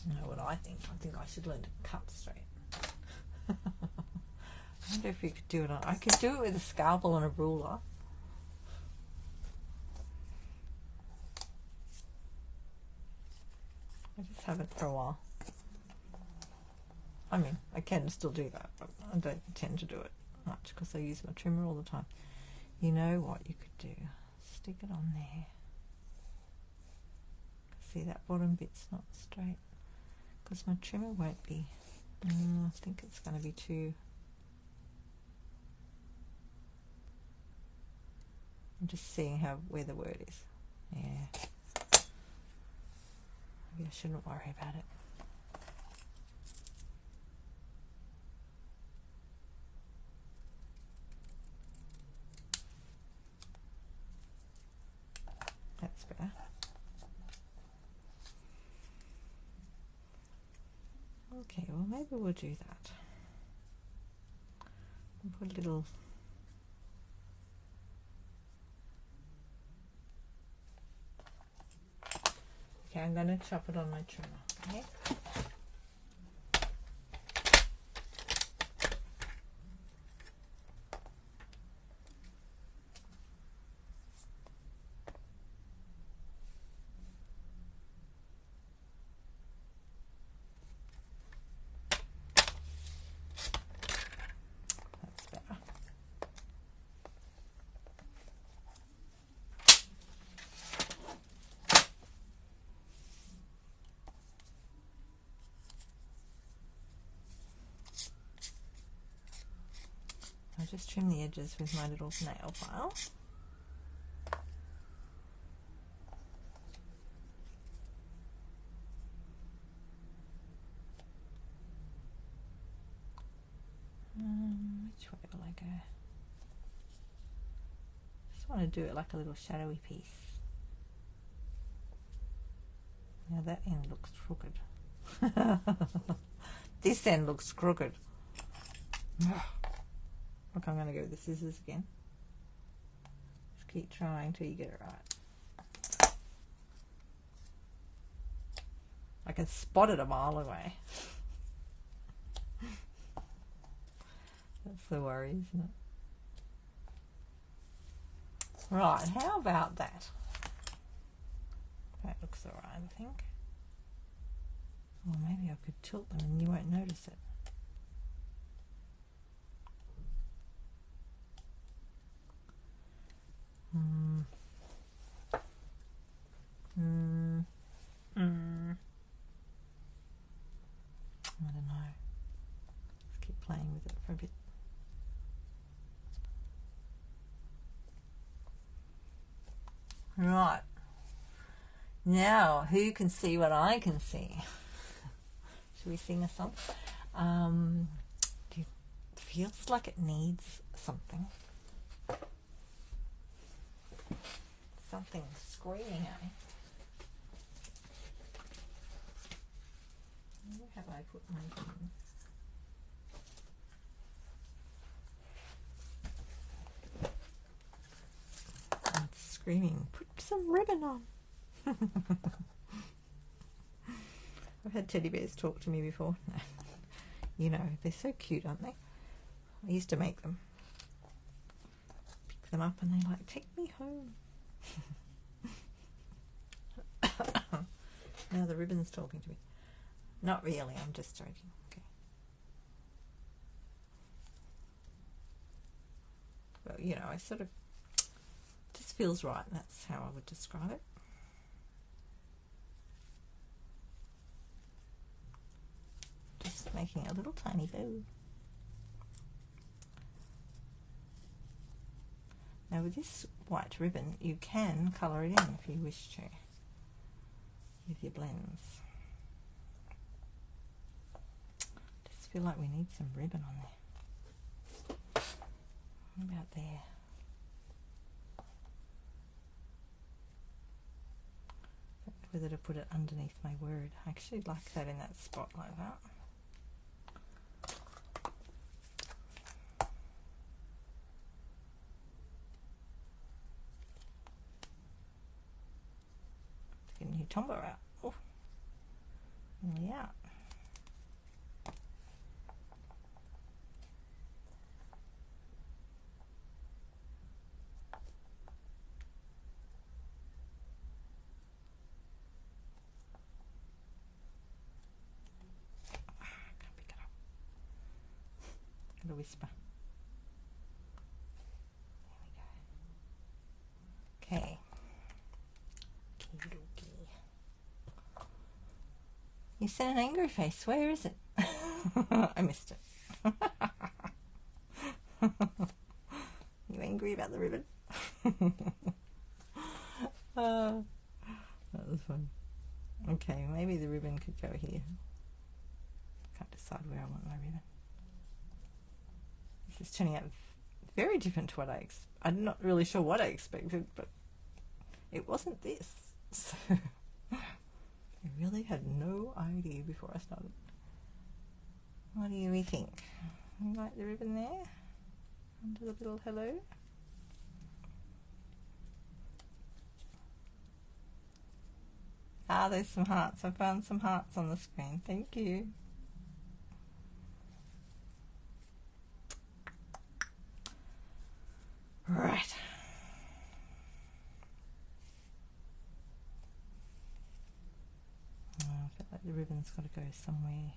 I know what I think. I think I should learn to cut straight. I wonder if you could do it on... I could do it with a scalpel and a ruler. I just haven't for a while. I mean, I can still do that, but I don't tend to do it much because I use my trimmer all the time. You know what you could do? Stick it on there. See, that bottom bit's not straight because my trimmer won't be. I think it's going to be too... I'm just seeing where the word is. Yeah. Maybe I shouldn't worry about it. That's better. Okay, well maybe we'll do that. We'll put a little... Okay, I'm going to chop it on my trimmer. Okay. That's better. I'll just trim the edges with my little nail file. go. Just want to do it like a little shadowy piece. Now that end looks crooked. This end looks crooked. Look, I'm going to go with the scissors again. Just keep trying till you get it right. I can spot it a mile away. That's the worry, isn't it? Right, how about that? That looks alright, I think. Or maybe I could tilt them and you won't notice it. I don't know. Let's keep playing with it for a bit. Right. Now, who can see what I can see? Should we sing a song? It feels like it needs something. Something screaming at me. Where have I put my things? It's screaming, put some ribbon on. I've had teddy bears talk to me before. You know, they're so cute, aren't they? I used to make them. Pick them up and they like, take me home. Now the ribbon's talking to me. Not really, I'm just joking. Okay. Well, you know, I sort of just feels right, and that's how I would describe it. Just making a little tiny bow. Now with this white ribbon, you can colour it in if you wish to, with your blends. Just feel like we need some ribbon on there. What about there? Whether to put it underneath my word. I actually like that in that spot like that. Get a new tumbler out. Oh. Yeah. A whisper. There we go. Okay. You sent an angry face. Where is it? I missed it. You angry about the ribbon? That was fun. Okay, maybe the ribbon could go here. Can't decide where I want my ribbon. This is turning out very different to what I'm not really sure what I expected, but it wasn't this. So I really had no idea before I started. What do you think? You like the ribbon there? Under the little hello? Ah, there's some hearts. I found some hearts on the screen. Thank you. Right. Oh, I feel like the ribbon's got to go somewhere.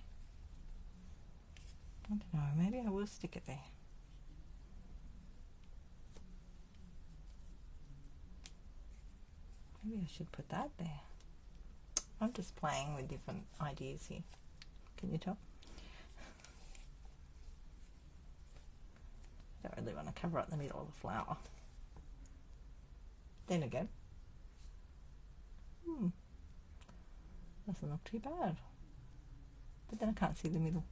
I don't know, maybe I will stick it there. Maybe I should put that there. I'm just playing with different ideas here. Can you tell? Don't really want to cover up the middle of the flower. Then again, doesn't look too bad. But then I can't see the middle.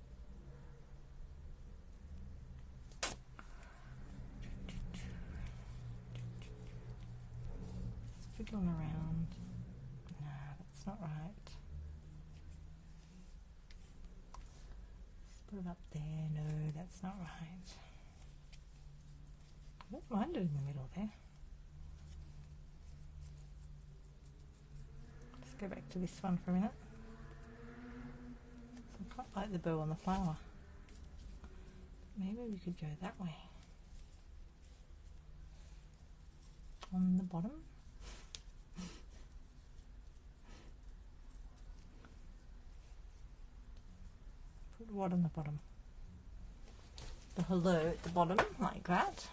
middle around. No, that's not right. Just put it up there. No, that's not right. I don't mind it in the middle there. Let's go back to this one for a minute. So I quite like the bow on the flower. Maybe we could go that way. On the bottom. Put what on the bottom? The hello at the bottom, like that.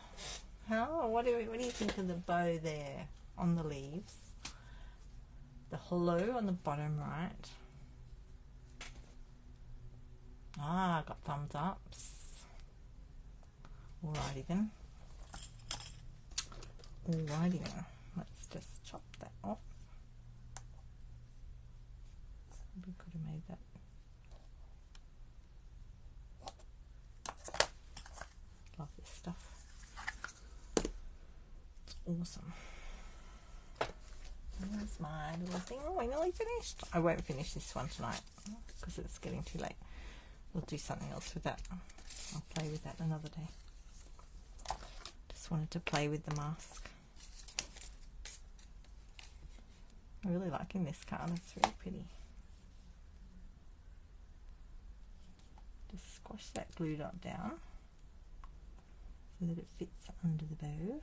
How? What do you think of the bow there on the leaves? The hello on the bottom right. Ah, got thumbs ups. Alrighty then. Alrighty then. Let's just chop that off. We could have made that. Love this stuff. It's awesome. There's my little thing. Oh, I nearly finished. I won't finish this one tonight because it's getting too late. We'll do something else with that. I'll play with that another day. Just wanted to play with the mask. I'm really liking this card. It's really pretty. Just squash that glue dot down so that it fits under the bow.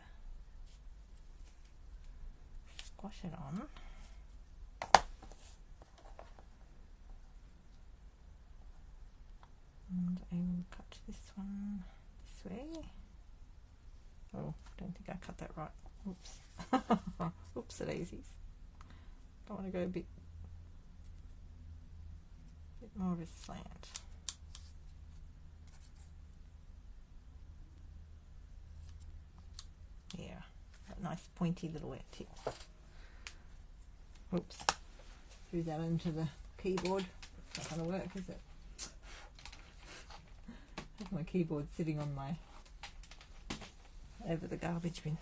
Squash it on. And I will cut this one this way. Oh, don't think I cut that right. Oops. Oops, the daisies. Don't want to go a bit more of a slant. Yeah, that nice pointy little wet tip. Oops, threw that into the keyboard. It's not going to work, is it? I have my keyboard sitting on my over the garbage bin.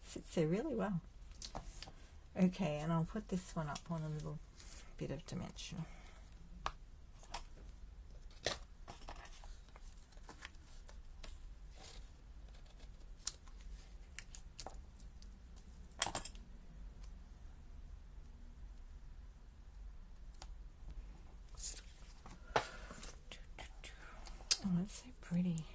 Sits there really well. Okay, and I'll put this one up on a little bit of dimension. Oh, that's so pretty.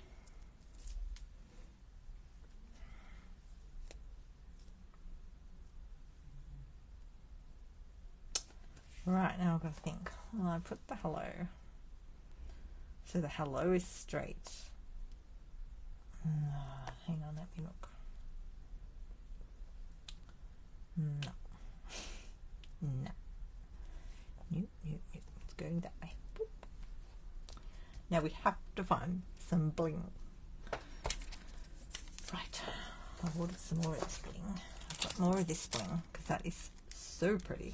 Right, now I've got to think. Well, I put the hello. So the hello is straight. Hang on, let me look. No. No. Nope, nope, nope. It's going that way. Boop. Now we have to find some bling. Right. I've ordered some more of this bling. I've got more of this bling because that is so pretty.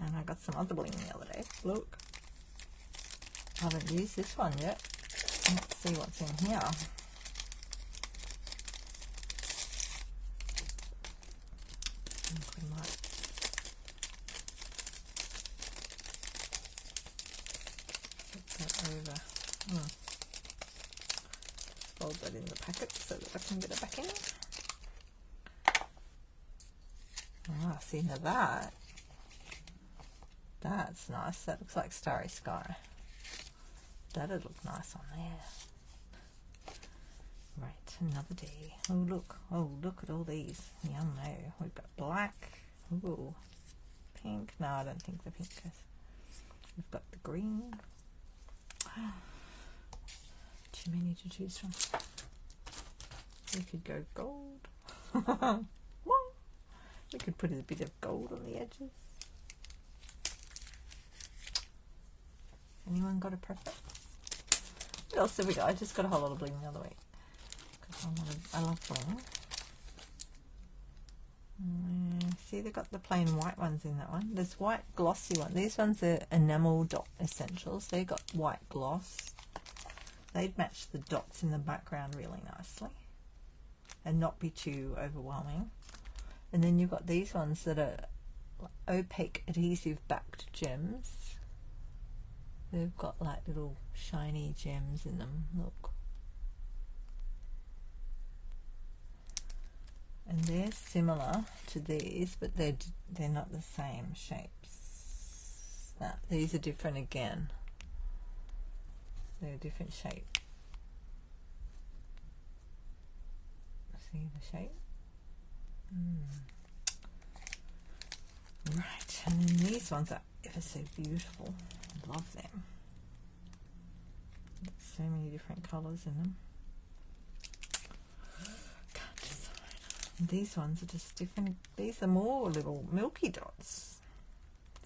And I got some other bling the other day. Look. I haven't used this one yet. Let's see what's in here. I think we might put that over. Fold that in the packet so that I can get it back in. Ah, see, now that's nice. That looks like Starry Sky. That'd look nice on there. Right, another day. Oh look at all these. Yum, no. We've got black. Ooh, pink. No, I don't think the pink goes. We've got the green. Too many to choose from. We could go gold. We could put a bit of gold on the edges. Anyone got a preference? What else have we got? I just got a whole lot of bling the other week. I love bling. See, they've got the plain white ones in that one. There's white glossy one. These ones are enamel dot essentials. They got white gloss. They'd match the dots in the background really nicely and not be too overwhelming. And then you've got these ones that are opaque adhesive backed gems. They've got like little shiny gems in them, look. And they're similar to these, but they're not the same shapes. These are different again. They're a different shape. See the shape? Right, and then these ones are ever so beautiful. I love them. Got so many different colours in them. Can't decide. And these ones are just different. These are more little milky dots.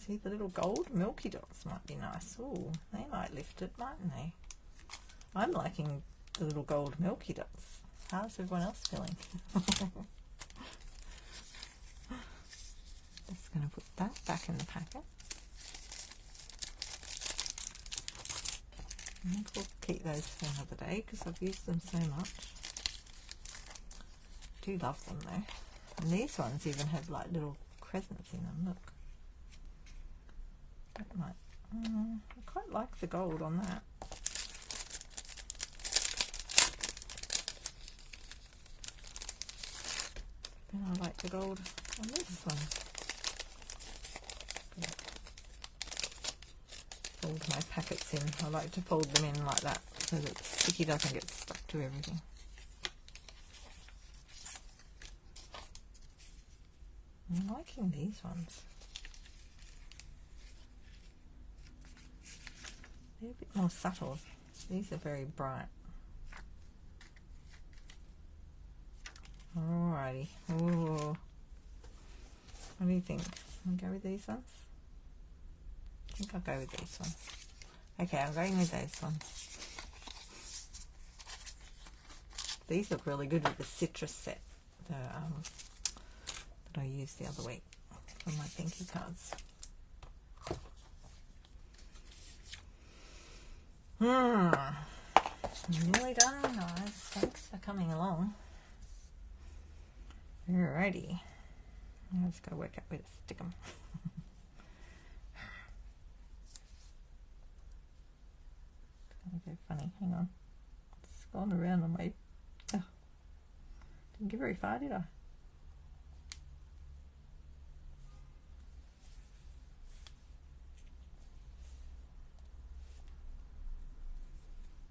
See the little gold milky dots might be nice. Oh, they might lift it, mightn't they? I'm liking the little gold milky dots. How's everyone else feeling? Just going to put that back in the packet. I think we'll keep those for another day because I've used them so much. I do love them though. And these ones even have like little crescents in them, look. That might, I quite like the gold on that. And I like the gold on this one. Fold my packets in. I like to fold them in like that so that the sticky doesn't get stuck to everything. I'm liking these ones. They're a bit more subtle. These are very bright. Alrighty. Ooh. What do you think? I'll go with these ones? I think I'll go with these ones. Okay, I'm going with those ones. These look really good with the citrus set that I used the other week for my pinky cards. Nearly done, guys. Thanks for coming along. Alrighty. Now just gotta work out where to stick them. It's gonna go funny. Hang on. It's gone around on my. Oh. Didn't get very far, did I?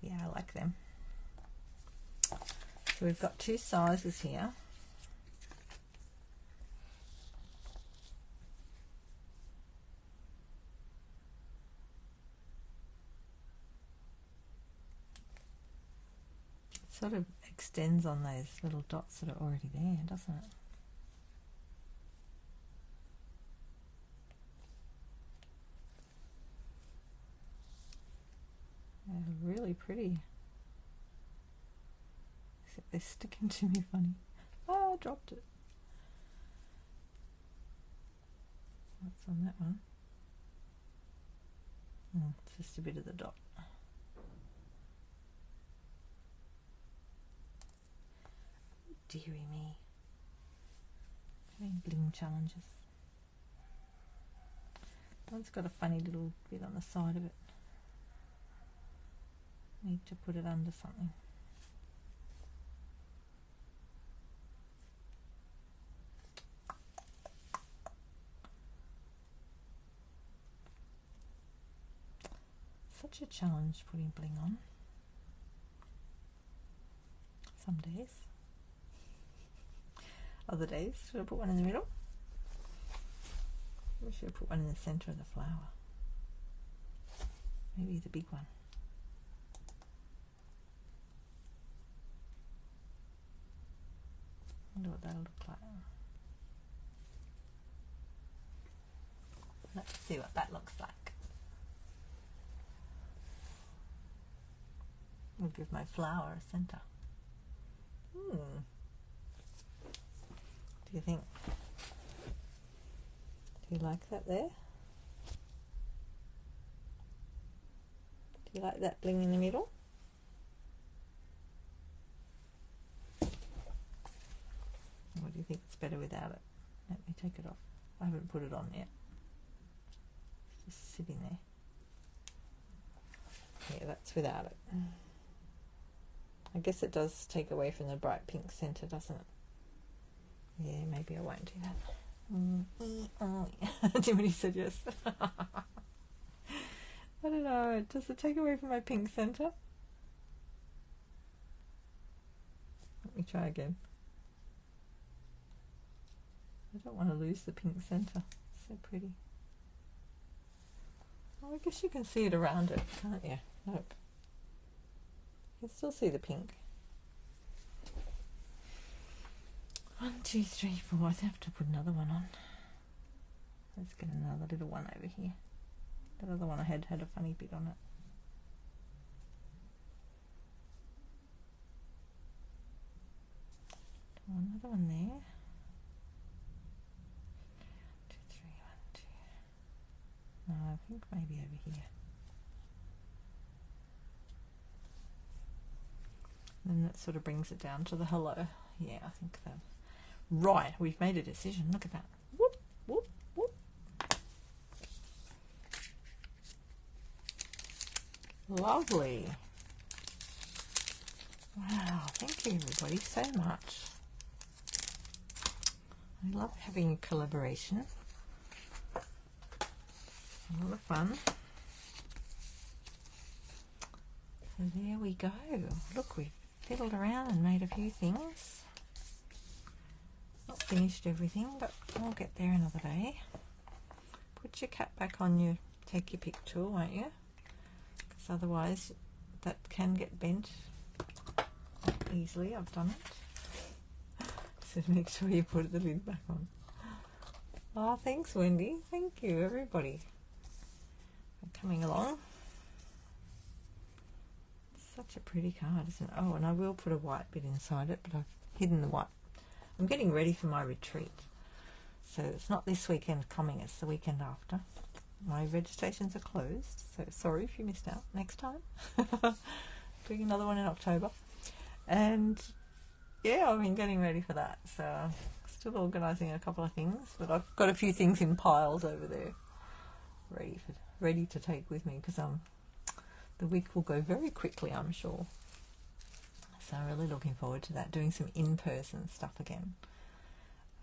Yeah, I like them. So we've got two sizes here. It sort of extends on those little dots that are already there, doesn't it? They're really pretty. Except they're sticking to me funny. Oh, I dropped it. What's on that one? Oh, it's just a bit of the dot. Dearie me. Having bling challenges. One's got a funny little bit on the side of it. Need to put it under something. Such a challenge putting bling on. Some days. Other days, should I put one in the middle? We should put one in the center of the flower. Maybe the big one. I wonder what that'll look like. Let's see what that looks like. We'll give my flower a center. What do you think? Do you like that there? Do you like that bling in the middle? Or do you think it's better without it? Let me take it off. I haven't put it on yet. It's just sitting there. Yeah, that's without it. I guess it does take away from the bright pink center, doesn't it? Yeah, maybe I won't do that. Timothy said yes. I don't know. Does it take away from my pink center? Let me try again. I don't want to lose the pink center. It's so pretty. Oh, I guess you can see it around it, can't you? Nope. You can still see the pink. 1, 2, 3, 4. I have to put another one on. Let's get another little one over here. That other one I had a funny bit on it. Another one there. 2, 3, 1, 2. No, I think maybe over here. And that sort of brings it down to the hello. Yeah, I think that. Right, we've made a decision. Look at that. Whoop, whoop, whoop. Lovely. Wow, thank you everybody so much. I love having a collaboration. A lot of fun. So there we go. Look, we've fiddled around and made a few things. Not finished everything, but we'll get there another day. Put your cap back on your take your pick tool, won't you? Because otherwise that can get bent easily. I've done it. So make sure you put the lid back on. Oh, thanks Wendy. Thank you everybody for coming along. It's such a pretty card, isn't it? Oh, and I will put a white bit inside it, but I've hidden the white. I'm getting ready for my retreat. So it's not this weekend coming, it's the weekend after. My registrations are closed, so sorry if you missed out. Next time. Doing another one in October. And yeah, I've been getting ready for that. So still organising a couple of things, but I've got a few things in piles over there, ready to take with me, because the week will go very quickly, I'm sure. So I'm really looking forward to that, doing some in-person stuff again.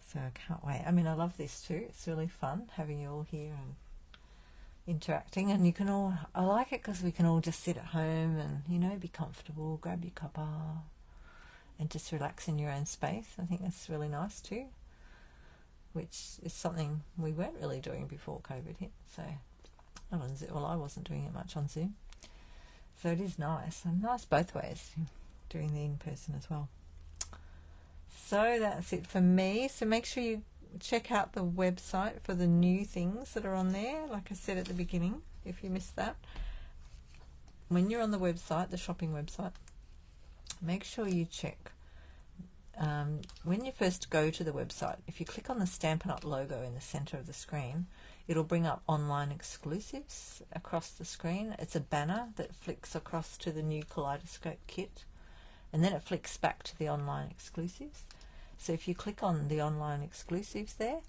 So I can't wait. I mean, I love this too. It's really fun having you all here and interacting, and you can all, I like it because we can all just sit at home and, you know, be comfortable, grab your cuppa and just relax in your own space. I think that's really nice too, which is something we weren't really doing before COVID hit. So not on Zoom. Well, I wasn't doing it much on Zoom, so it is nice, and nice both ways, doing the in-person as well. So that's it for me. So make sure you check out the website for the new things that are on there, like I said at the beginning, if you missed that. When you're on the website, the shopping website, make sure you check. When you first go to the website, if you click on the Stampin' Up logo in the center of the screen, it'll bring up online exclusives across the screen. It's a banner that flicks across to the new Kaleidoscope kit, and then it flicks back to the online exclusives. So if you click on the online exclusives there,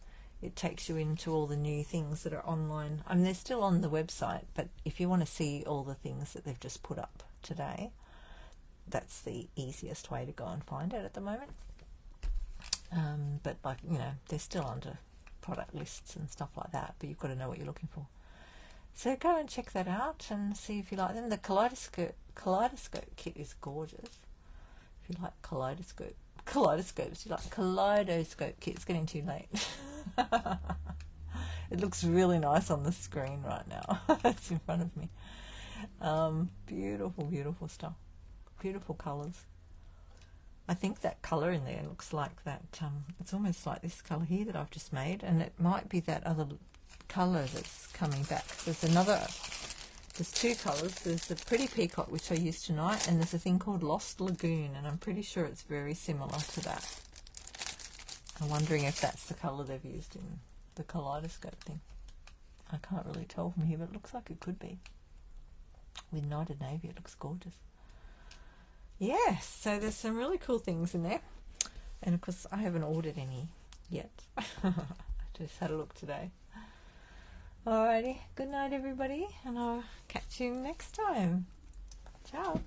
it takes you into all the new things that are online. I mean, they're still on the website, but if you want to see all the things that they've just put up today, that's the easiest way to go and find it at the moment. But like, you know, they're still under product lists and stuff like that, but you've got to know what you're looking for. So go and check that out and see if you like them. The Kaleidoscope kit is gorgeous. If you like kaleidoscopes, you like Kaleidoscope kit. It's getting too late. It looks really nice on the screen right now. It's in front of me. Beautiful, beautiful stuff. Beautiful colours. I think that colour in there looks like that, it's almost like this colour here that I've just made, and it might be that other colour that's coming back. There's two colours. There's the Pretty Peacock, which I used tonight, and there's a thing called Lost Lagoon, and I'm pretty sure it's very similar to that. I'm wondering if that's the colour they've used in the Kaleidoscope thing. I can't really tell from here, but it looks like it could be. With Knighted Navy, it looks gorgeous. Yes, so there's some really cool things in there. And of course, I haven't ordered any yet. I just had a look today. Alrighty, good night everybody, and I'll catch you next time. Ciao.